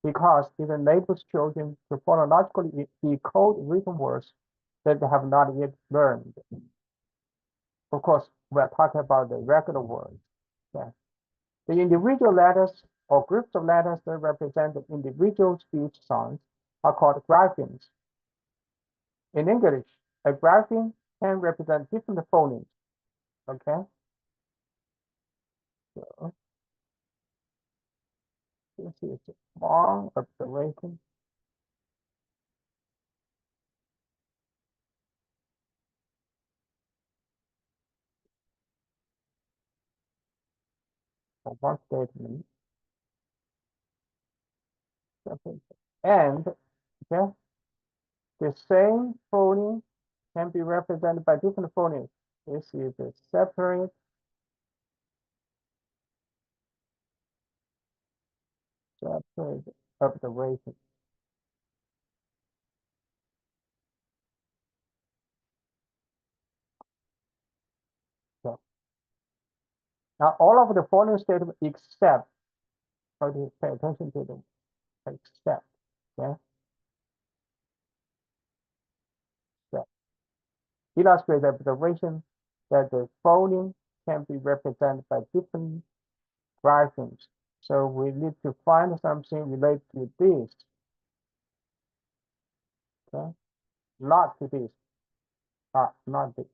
because it enables children to phonologically decode written words that they have not yet learned. Of course, we're talking about the regular words. Yeah. The individual letters or groups of letters that represent the individual speech sounds are called graphemes. In English, a grapheme can represent different phonemes. Okay, so this is a long observation. For one statement. And okay, the same phoneme can be represented by different phonemes. This is a separate observation. So now all of the phoneme statements except, how do you pay attention to them? Except, okay? Except. Illustrate the observation that the phoneme can be represented by different graphemes. So we need to find something related to this. Okay, not to this. Not this.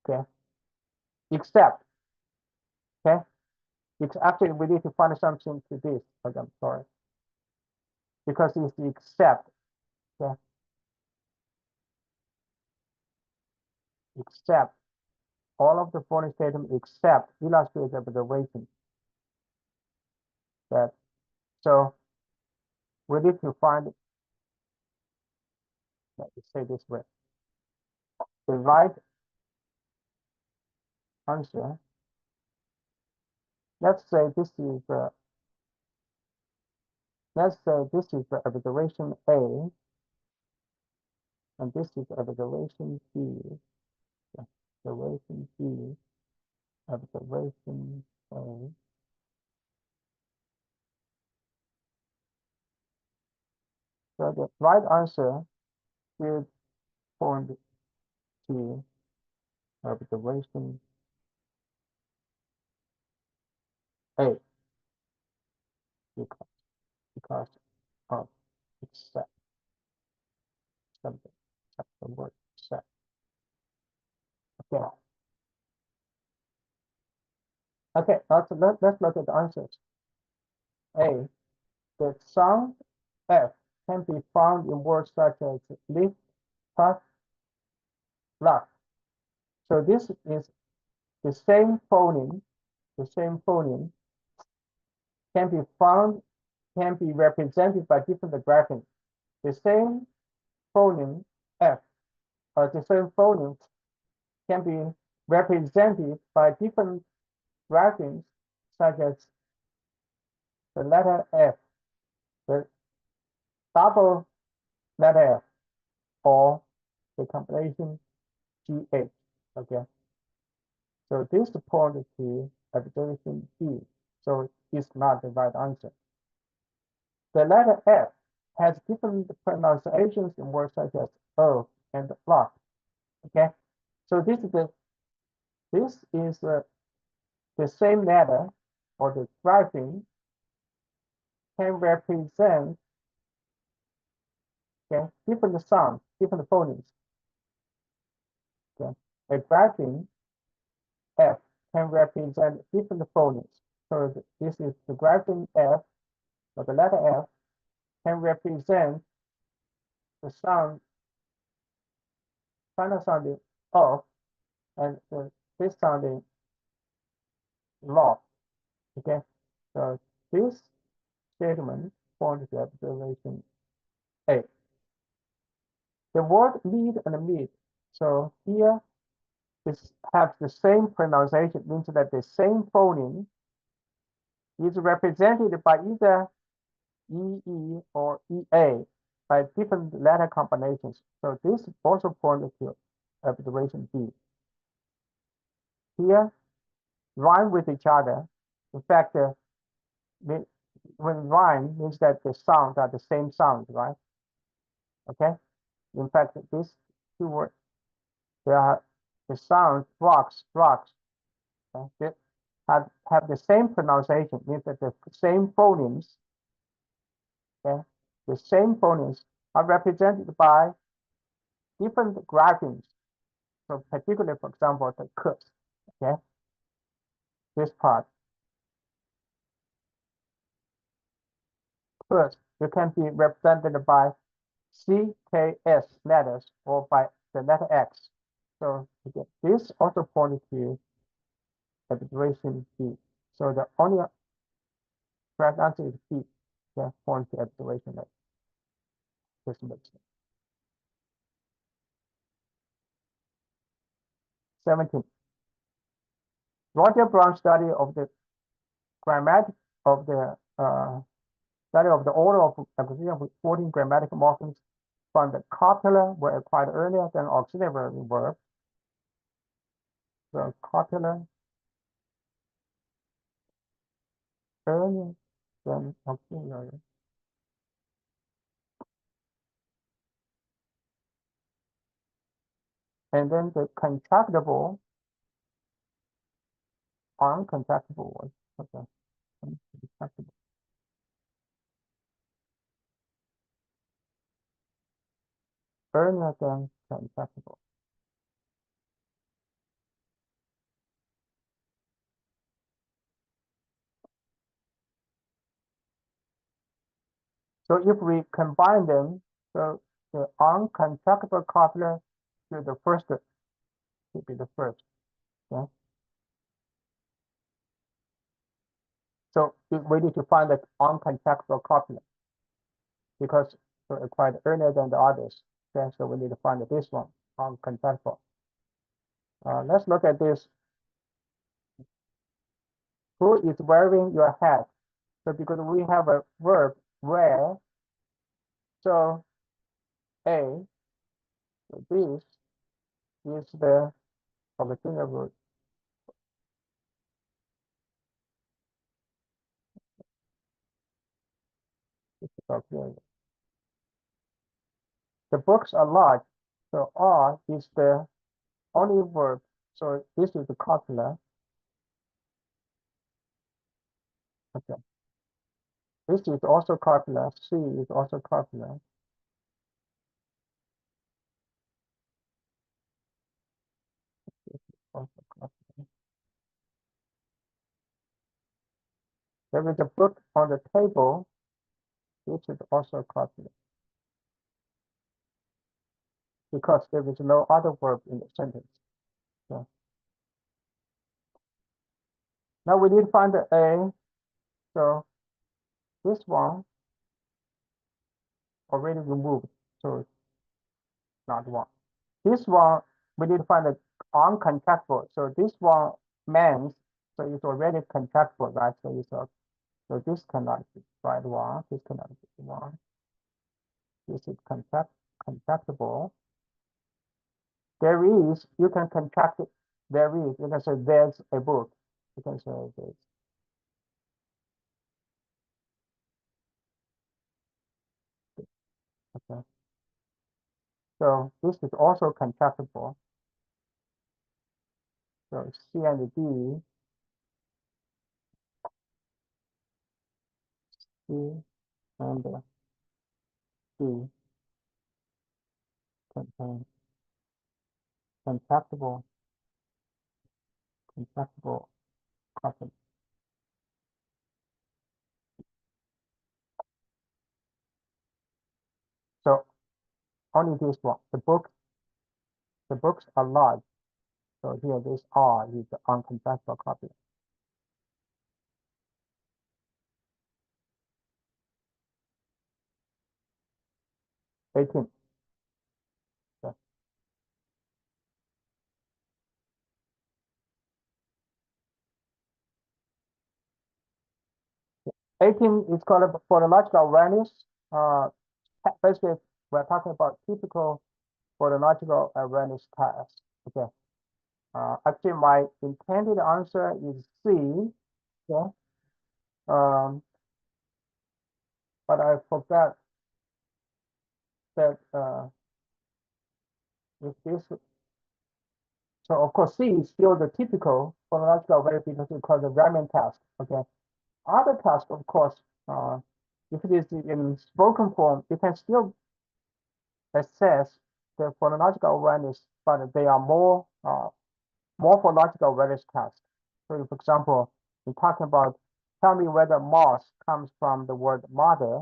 Okay, except. Okay, it's actually we need to find something to this. Okay, I'm sorry, because it's except. Okay, except all of the following statements except illustrate the observation that. So we need to find. Let me say this way. The right answer. Let's say this is the observation A, and this is observation B. Observation B, observation A. So the right answer is point to observation A because of except something, except the word except. Okay. Okay, let's look at the answers. A, the sound F can be found in words such as lift, puff, laugh. So this is the same phoneme, can be found, can be represented by different graphics. The same phoneme F, or the same phoneme can be represented by different graphics, such as the letter F, the double letter F, or the combination GH. Okay, so this point to observation B. So it's not the right answer. The letter F has different pronunciations in words such as O, and lock. Okay, so this is the same letter or the grapheme can represent, okay, different sounds, different phonemes. Okay, a grapheme F can represent different phonemes. So this is the grapheme F, or the letter F can represent the sound, final sounding off, and this sounding lock. Okay, so this statement forms the observation A. The word lead and mid. So here this have the same pronunciation, means that the same phoneme is represented by either EE or EA by different letter combinations. So this also points to observation B. Here, rhyme with each other. In fact, when rhyme means that the sounds are the same sound, right? Okay. In fact, these two words, they are the sounds rocks, rocks. Okay? They have the same pronunciation, means that the same phonemes, okay, the same phonemes are represented by different graphemes. So particularly, for example, the k, okay, this part, first, it can be represented by CKS letters or by the letter X. So again, this also points to observation B. So the only correct answer is B. Yeah, points to observation that this makes sense. 17. Roger Brown's study of the grammatic of the study of the order of acquisition of 14 grammatical morphemes from the copula were acquired earlier than auxiliary verb. The copula earlier than auxiliary. And then the contractible, uncontractible was okay. Uncontractible. Earlier than contractible. So if we combine them, so the uncontractable copula to the first should be the first. Okay. So we need to find the uncontractable copula because they're acquired earlier than the others. Okay, so we need to find this one, uncontractable. Let's look at this. Who is wearing your hat? So because we have a verb wear, so A, so this is the auxiliary verb. The books are large, so R is the only verb. So this is the copula. Okay. This is also copula. C is also copula. Also copula. There is a book on the table, which is also copula. Because there is no other verb in the sentence. So now we need to find the A. So this one already removed, so it's not one. This one we need to find the uncontractable. So this one means so it's already contractable, right? So it's so this cannot be right one. This cannot be one. This is contractable. There is, you can contract it. There is, you can say there's a book. You can say this. Okay. So this is also contractible. So C and D, C and D contain contractible coupling. So only this one. The books are large. So here this R is the uncontractible coupling. 18. So 18 is called for the logical awareness. Basically, we're talking about typical for the logical awareness task. Okay. Actually, my intended answer is C. Yeah. Um, but I forgot that if this. So of course, C is still the typical phonological awareness because it's called the ramen task. Okay. Other tasks, of course, if it is in spoken form, you can still assess the phonological awareness, but they are more morphological awareness tasks. So, for example, we're talking about tell me whether mouse comes from the word mother.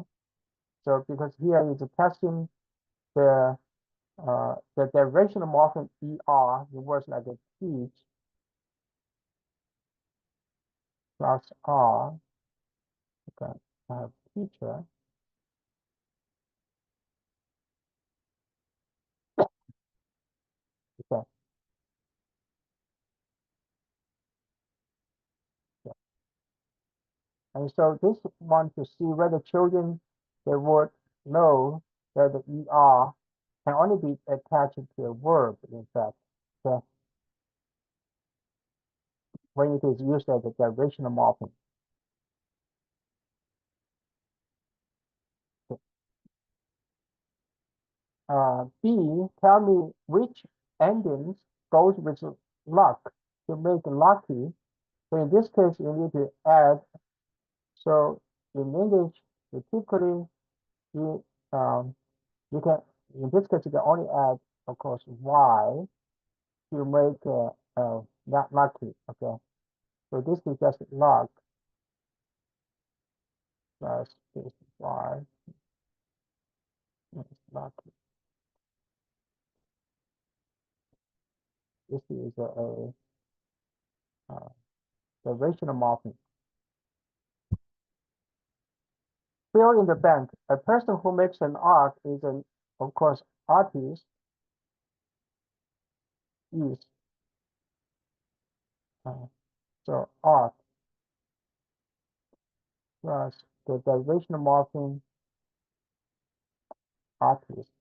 So, because here is testing the derivational morpheme er in words like a teach plus r. Okay, I have teacher. Okay. And so this one to see whether children they would know that the er can only be attached to a verb, in fact. So when it is used as a derivational morpheme. B, tell me which endings goes with luck to make lucky. So in this case, you need to add. So in English, you typically you you can in this case you can only add, of course, y to make that lucky. Okay, so this is just luck plus this y is lucky. This is the rational morpheme. Fill in the blank. A person who makes an art is an, of course, artist is uh, so art plus the derivational morpheme artist.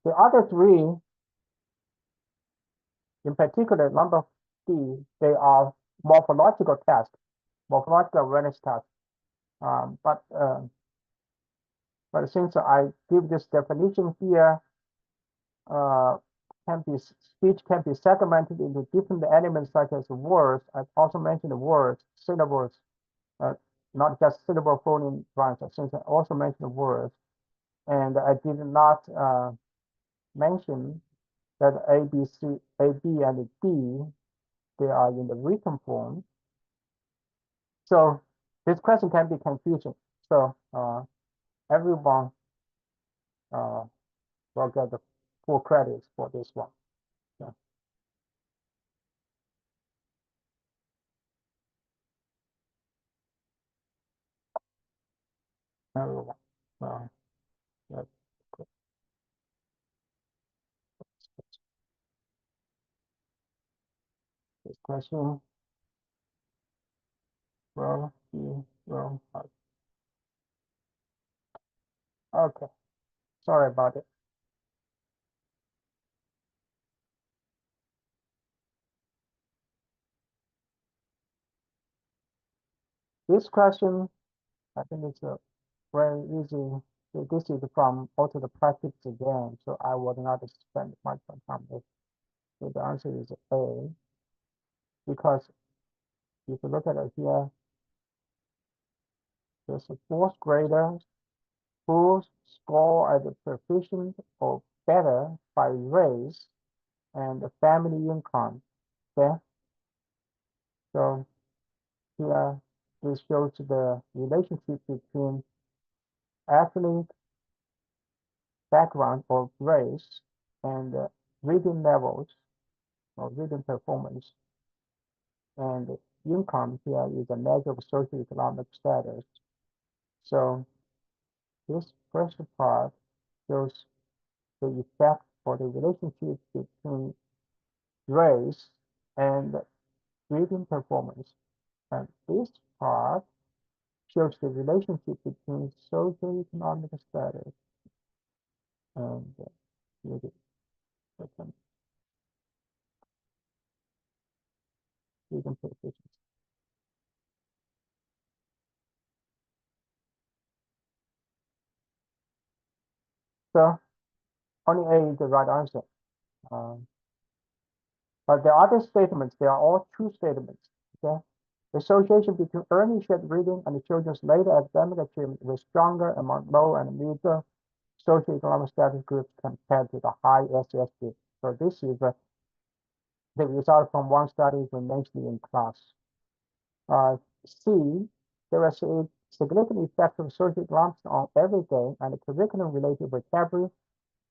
The other three, in particular, number D, they are morphological tests, morphological awareness tests. But since I give this definition here, uh, speech can be segmented into different elements such as words. I've also mentioned the words, syllables, not just syllable phoneme rhymes. Since I also mentioned the words, and I did not mention that A, B, C, A, B, and D, they are in the written form. So this question can be confusing. So everyone will get the full credits for this one. Yeah. Everyone. That's good. This question will be will. Okay. Sorry about it. This question I think it's a very easy. This is from also the practice again, so I would not spend much time with. So the answer is A, because if you look at it here, there's a fourth grader who score as a proficient or better by race and the family income. Okay, so here this shows the relationship between athlete background or race and reading levels or reading performance. And income here is a measure of socioeconomic status. So this first part shows the effect or the relationship between race and reading performance. And this part shows the relationship between socioeconomic status and reading proficiency. So only A is the right answer. Um, but the other statements, they are all true statements. Okay, the association between early shared reading and the children's later academic achievement was stronger among low and middle socioeconomic status groups compared to the high SES. So this is the result from one study we mentioned in class. C, there was a significant effect of socioeconomics on everyday and curriculum-related vocabulary,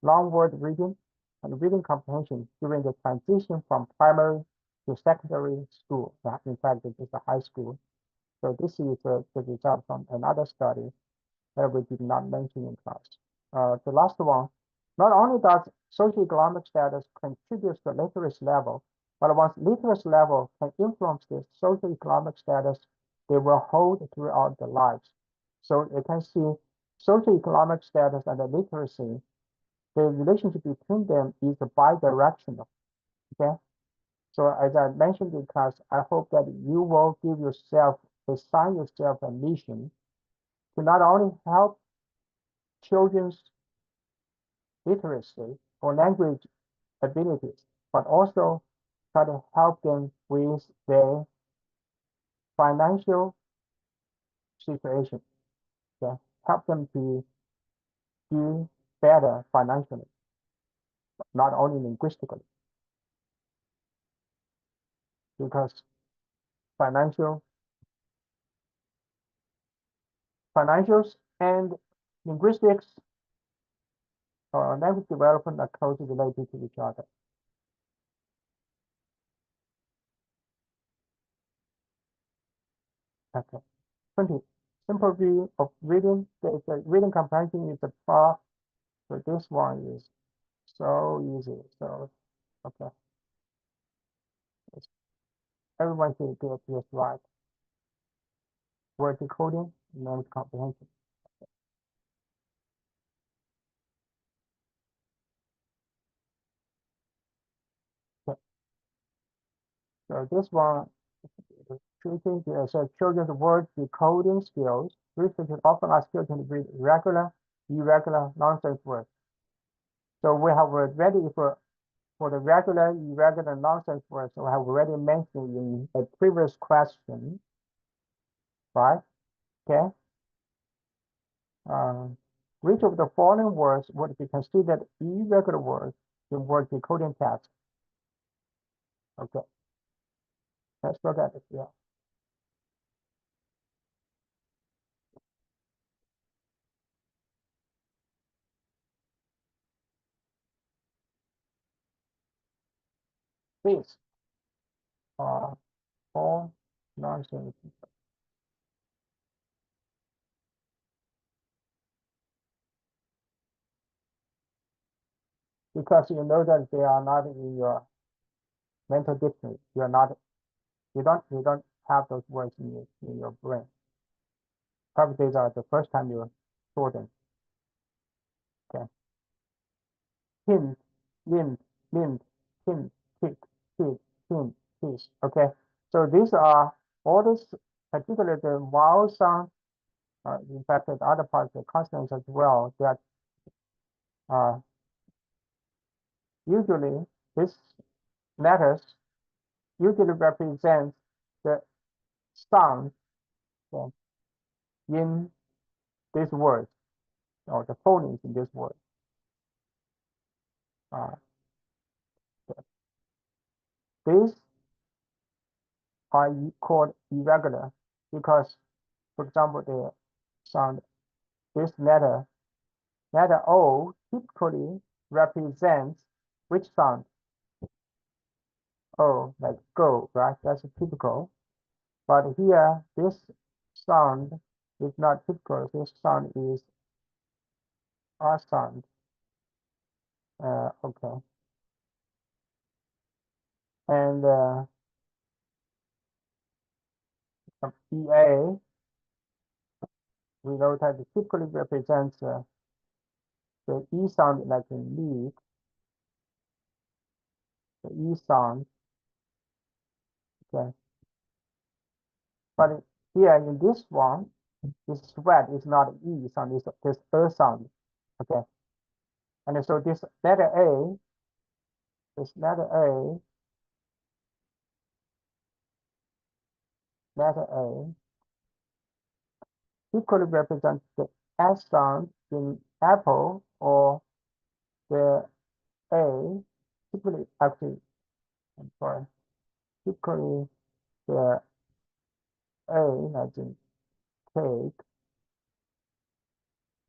long word reading, and reading comprehension during the transition from primary to secondary school. In fact, it is a high school. So this is the result from another study that we did not mention in class. The last one, not only does socioeconomic status contribute to literacy level, but once literacy level can influence the socioeconomic status, they will hold throughout their lives. So you can see socioeconomic status and the literacy, the relationship between them is bidirectional. Okay. So as I mentioned in class, I hope that you will assign yourself a mission to not only help children's literacy or language abilities, but also try to help them with their financial situation. Okay? Help them to do better financially, not only linguistically, because financial financials and linguistics or language development are closely related to each other. Okay. 20. Simple view of reading. The reading comprehension is the part. So this one is so easy. So okay. Everyone should get this right. Word decoding, language comprehension. Okay. So this one, treating so children's word decoding skills. Researchers often ask children to read regular, irregular, nonsense words. So we have already for the regular, irregular, nonsense words, we have already mentioned in a previous question, right? Okay. Which of the following words would be considered irregular words in word decoding task? Okay, let's look at it. Yeah. These are all nonsense because you know that they are not in your mental dictionary. You don't have those words in your brain. Probably these are the first time you saw them. Okay. Hint, lint, lint, hint, tick, tick, hint, fish. Okay. So these are all this particular the vowel sound in fact, the other parts of consonants as well, that usually this letters usually represents the sound in this word, or the phonemes in this word. These are called irregular because, for example, the sound, this letter O typically represents which sound? O, like go, right? That's typical. But here, this sound is not typical. This sound is R sound. Okay. And EA, we know that it typically represents the E sound, like in lead, the E sound. Okay. But here in this one, this sweat is not E sound, it's this sound. Okay. And so this letter A, letter A equally represents the S sound in apple, or the A, typically, actually, I'm sorry, typically the A as in cake,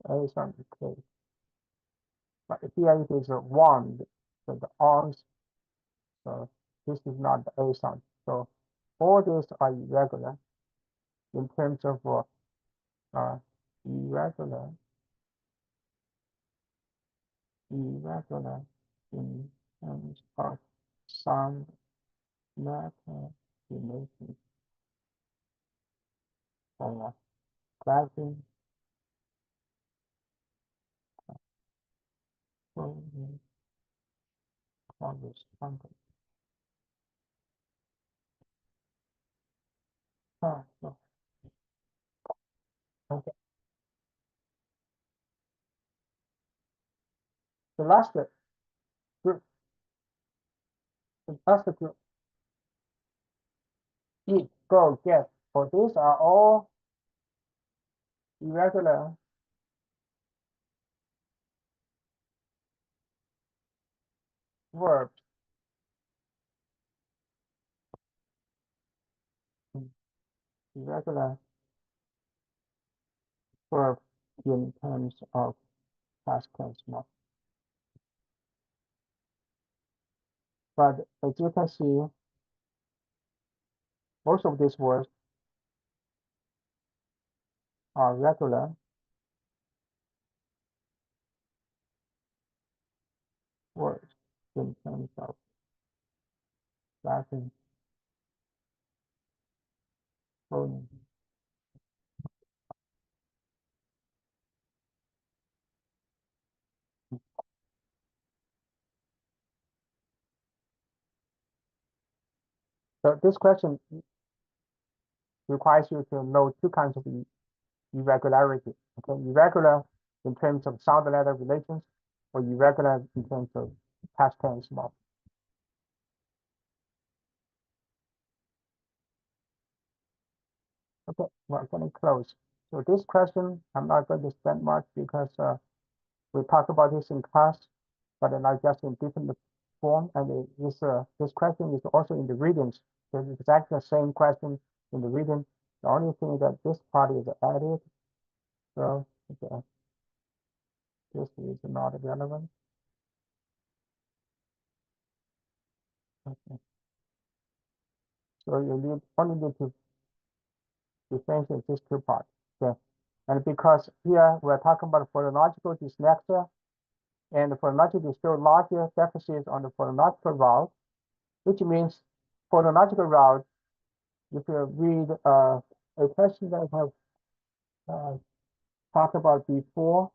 A sound is cake. But here it is a wand, so the arms, so this is not the A sound. So all these are irregular in terms of irregular in terms of sound matter relation or clapping, correspondence. So, okay. The last group, the last group, eat, go, get. For these are all irregular verbs. Irregular verb in terms of past tense mode. But as you can see, most of these words are regular words in terms of Latin phoneme. So this question requires you to know two kinds of irregularity. Okay, irregular in terms of sound letter relations, or irregular in terms of past tense mode. Okay, we're going to close. So this question, I'm not going to spend much because we talked about this in class, but not just in different form. And this question is also in the readings. It's exactly the same question in the reading. The only thing that this part is added. So okay, this is not relevant. Okay. So you only need to differentiate these two parts. Okay. And because here we're talking about phonological dyslexia, and the phonological show larger deficits on the phonological route, which means phonological route, if you read a question that I have talked about before,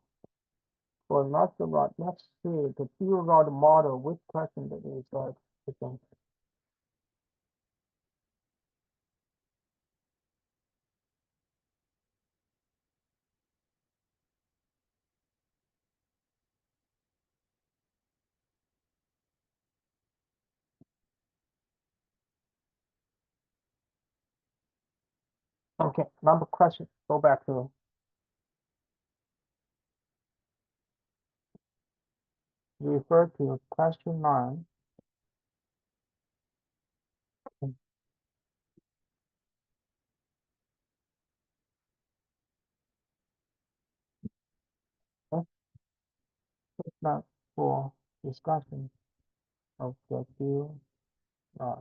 phonological route, let's see the dual route model, which question that is again. Okay, number question. Go back to refer to question 9. Okay, it's not for discussion of the two uh,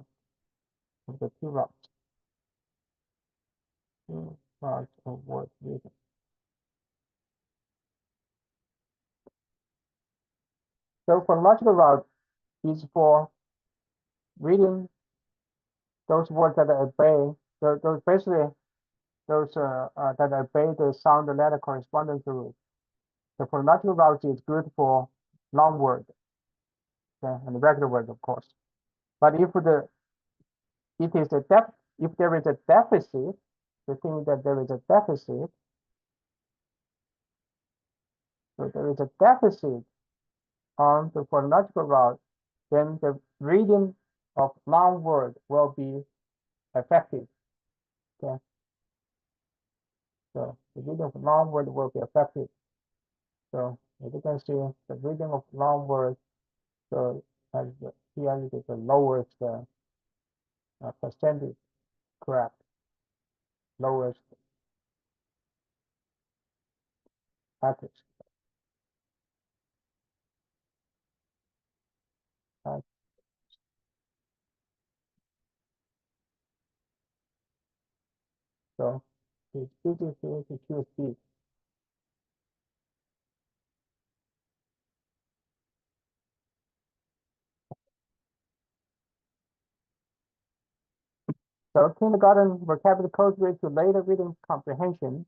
of the two routes. Two routes of word reading. So phonological route is for reading those words that obey those basically those that obey the sound letter corresponding to it. The phonological route is good for long word, okay, and regular word, of course. But if there is a deficit, the thing that there is a deficit, so there is a deficit on the phonological route, then the reading of long word will be affected. Okay, so the reading of long word will be affected. So as you can see, the reading of long word, so as here it is the lowest percentage correct, lowest accuracy. Right? So it's easy to choose these. So kindergarten vocabulary codes relate to later reading comprehension,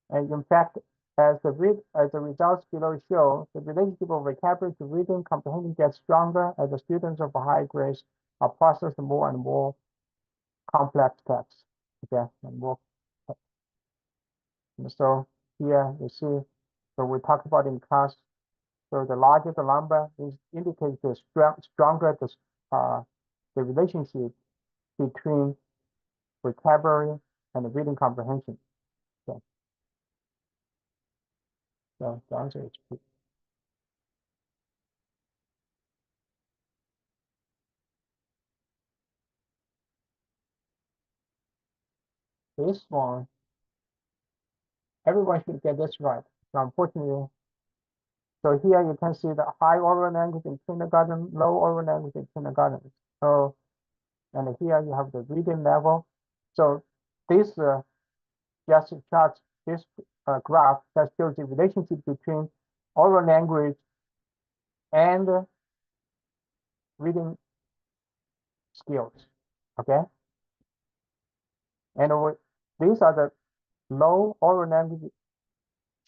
and in fact, as the results below show, the relationship of vocabulary to reading comprehension gets stronger as the students of high grades are processing more and more complex texts. Okay, and more. And so here you see, so we talked about in class. So the larger the number indicates the stronger the relationship between vocabulary and reading comprehension. So the answer is B. This one, everyone should get this right. So unfortunately, so here you can see the high oral language in kindergarten, low oral language in kindergarten. So, and here you have the reading level. So this just charts this graph that shows the relationship between oral language and reading skills. Okay, and these are the low oral language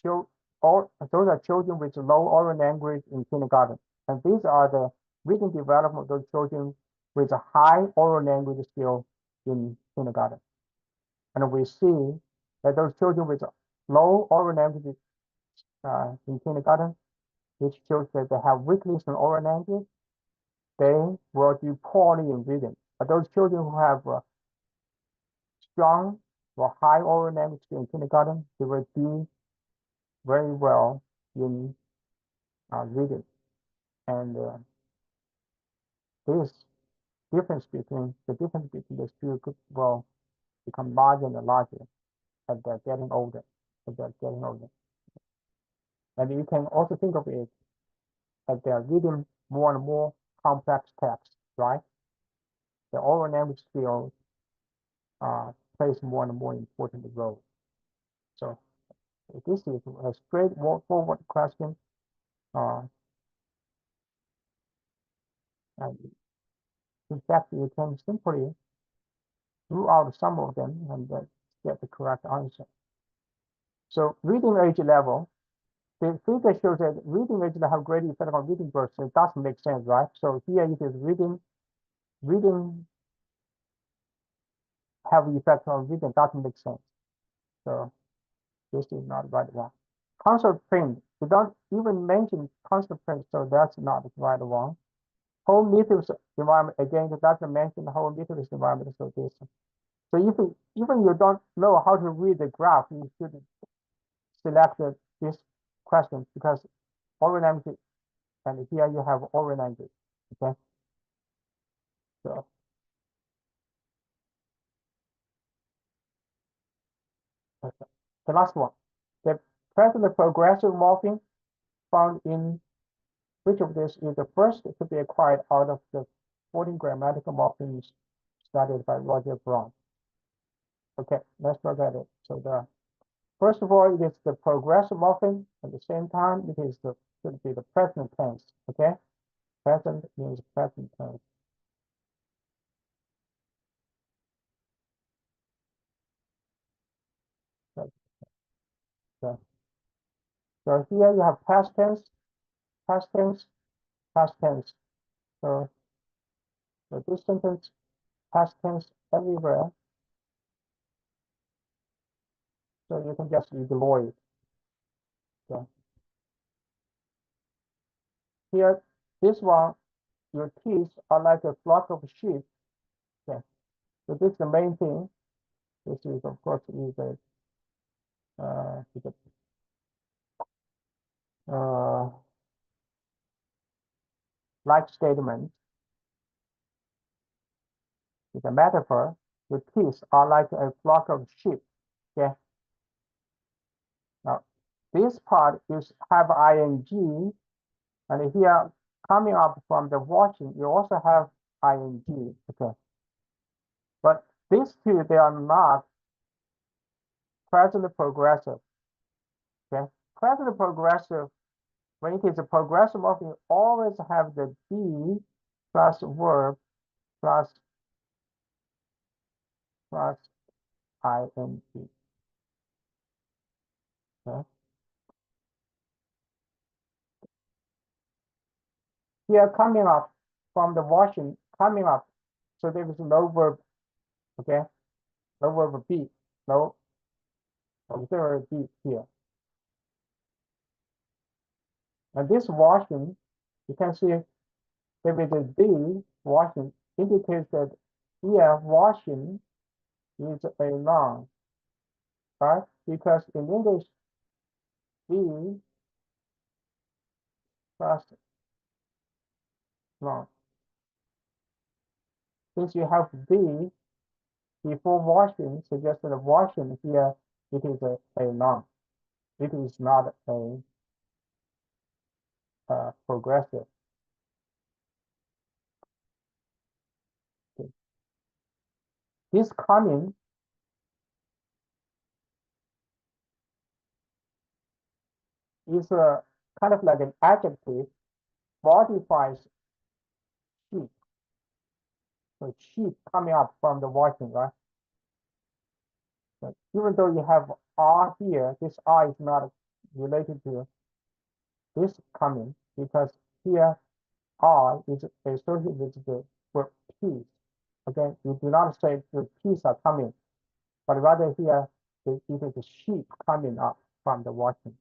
those are children with low oral language in kindergarten, and these are the reading development of those children with a high oral language skill in kindergarten. And we see that those children with low oral language in kindergarten, which shows that they have weakness in oral language, they will do poorly in reading. But those children who have strong or high oral language in kindergarten, they will do very well in reading. And this difference between the two groups will become larger and larger as they're getting older. And you can also think of it as they're reading more and more complex texts, right? The oral language skills plays more and more important role. So this is a straightforward question. And in fact, you can simply rule out some of them and get the correct answer. So reading age level, the figure shows that reading age level have great effect on reading growth. So it doesn't make sense, right? So here it is reading have effect on reading doesn't make sense. So this is not right one. Constant print, we don't even mention constant print, so that's not the right one. Whole methods environment, again, it doesn't mention the whole methods environment, so this So if even you don't know how to read the graph, you should select this question because oriented, and here you have oriented. Okay, so okay. The last one, the present progressive morpheme found in which of these is the first to be acquired out of the 14 grammatical morphemes studied by Roger Brown? Okay, let's look at it. So the first of all, it is the progressive morpheme. At the same time, it is the should be the present tense. Okay, present means present tense. So, so here you have past tense, past tense, past tense. So, so this sentence, past tense everywhere. So you can just ignore it. So here, this one, your teeth are like a flock of sheep. Okay. So this is the main thing. This is, of course, is a like statement. It's a metaphor. Your teeth are like a flock of sheep. Okay. Now, this part is have ing, and here coming up from the watching, you also have ing. Okay. But these two, they are not present progressive. Okay. Present progressive, when it is a progressive morpheme, you always have the be plus verb plus ing. Okay. Here coming up from the washing, coming up. So there is no verb, okay? No verb be, no auxiliary be here. And this washing, you can see if it is be, washing, indicates that here washing is a noun, right? Because in English, be plus noun. Since you have be before washing, suggests that washing here, it is a noun. It is not a progressive. Okay. This coming is a kind of like an adjective, modifies sheep. So sheep coming up from the washing, right? So even though you have R here, this R is not related to this coming because here R is associated with the word peace. Again, you do not say the peace are coming, but rather here it is the sheep coming up from the washing.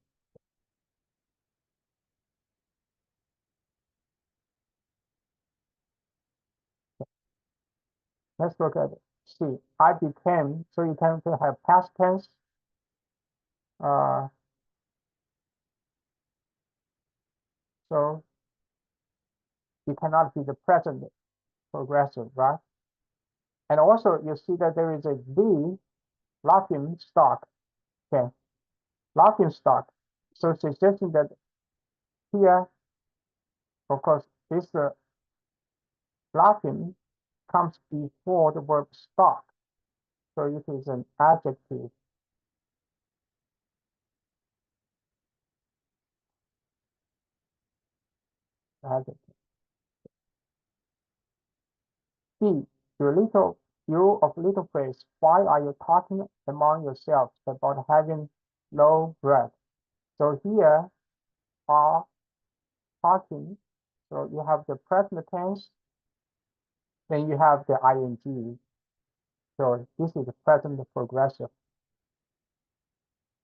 Let's look at it. See, I became, so you can have past tense, so it cannot be the present progressive, right? And also you see that there is a the laughing stock, okay, laughing stock. So suggesting that here, of course, this laughing comes before the verb stock. So it is an adjective. Adjective. B, you of little face, why are you talking among yourselves about having no bread? So here are talking. So you have the present tense, then you have the ing. So this is the present progressive.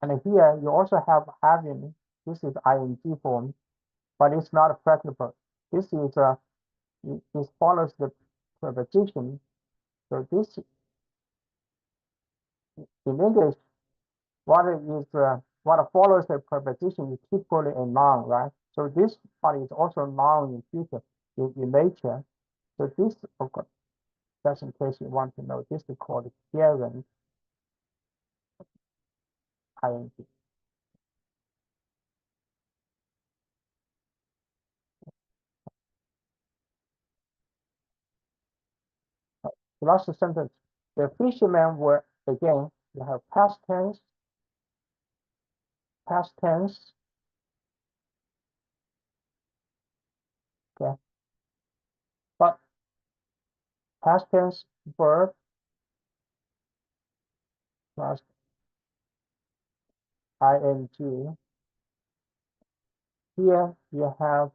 And here you also have having, this is ing form, but it's not a practical. This is it, follows the preposition. So this in English, what follows the preposition is typically a noun, right? So this part is also a noun in future, in nature. So this, of course, just in case you want to know, this is called gerund ing. The last sentence, the fishermen were, again, you have past tense, okay, but past tense verb plus ing. Here you have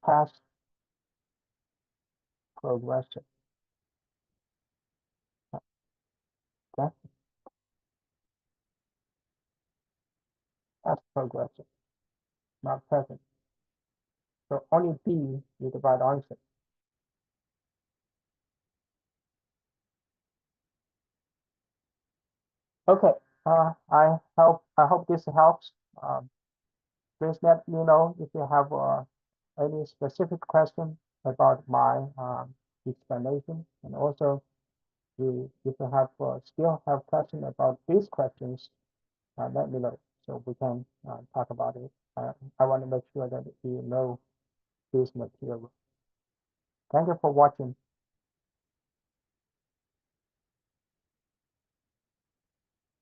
past progression, okay, past progression, not present. So only B is the right answer. Okay, I hope this helps. Please let me know if you have any specific question about my explanation, and also if you have still have question about these questions, let me know so we can talk about it. I want to make sure that you know this material. Thank you for watching.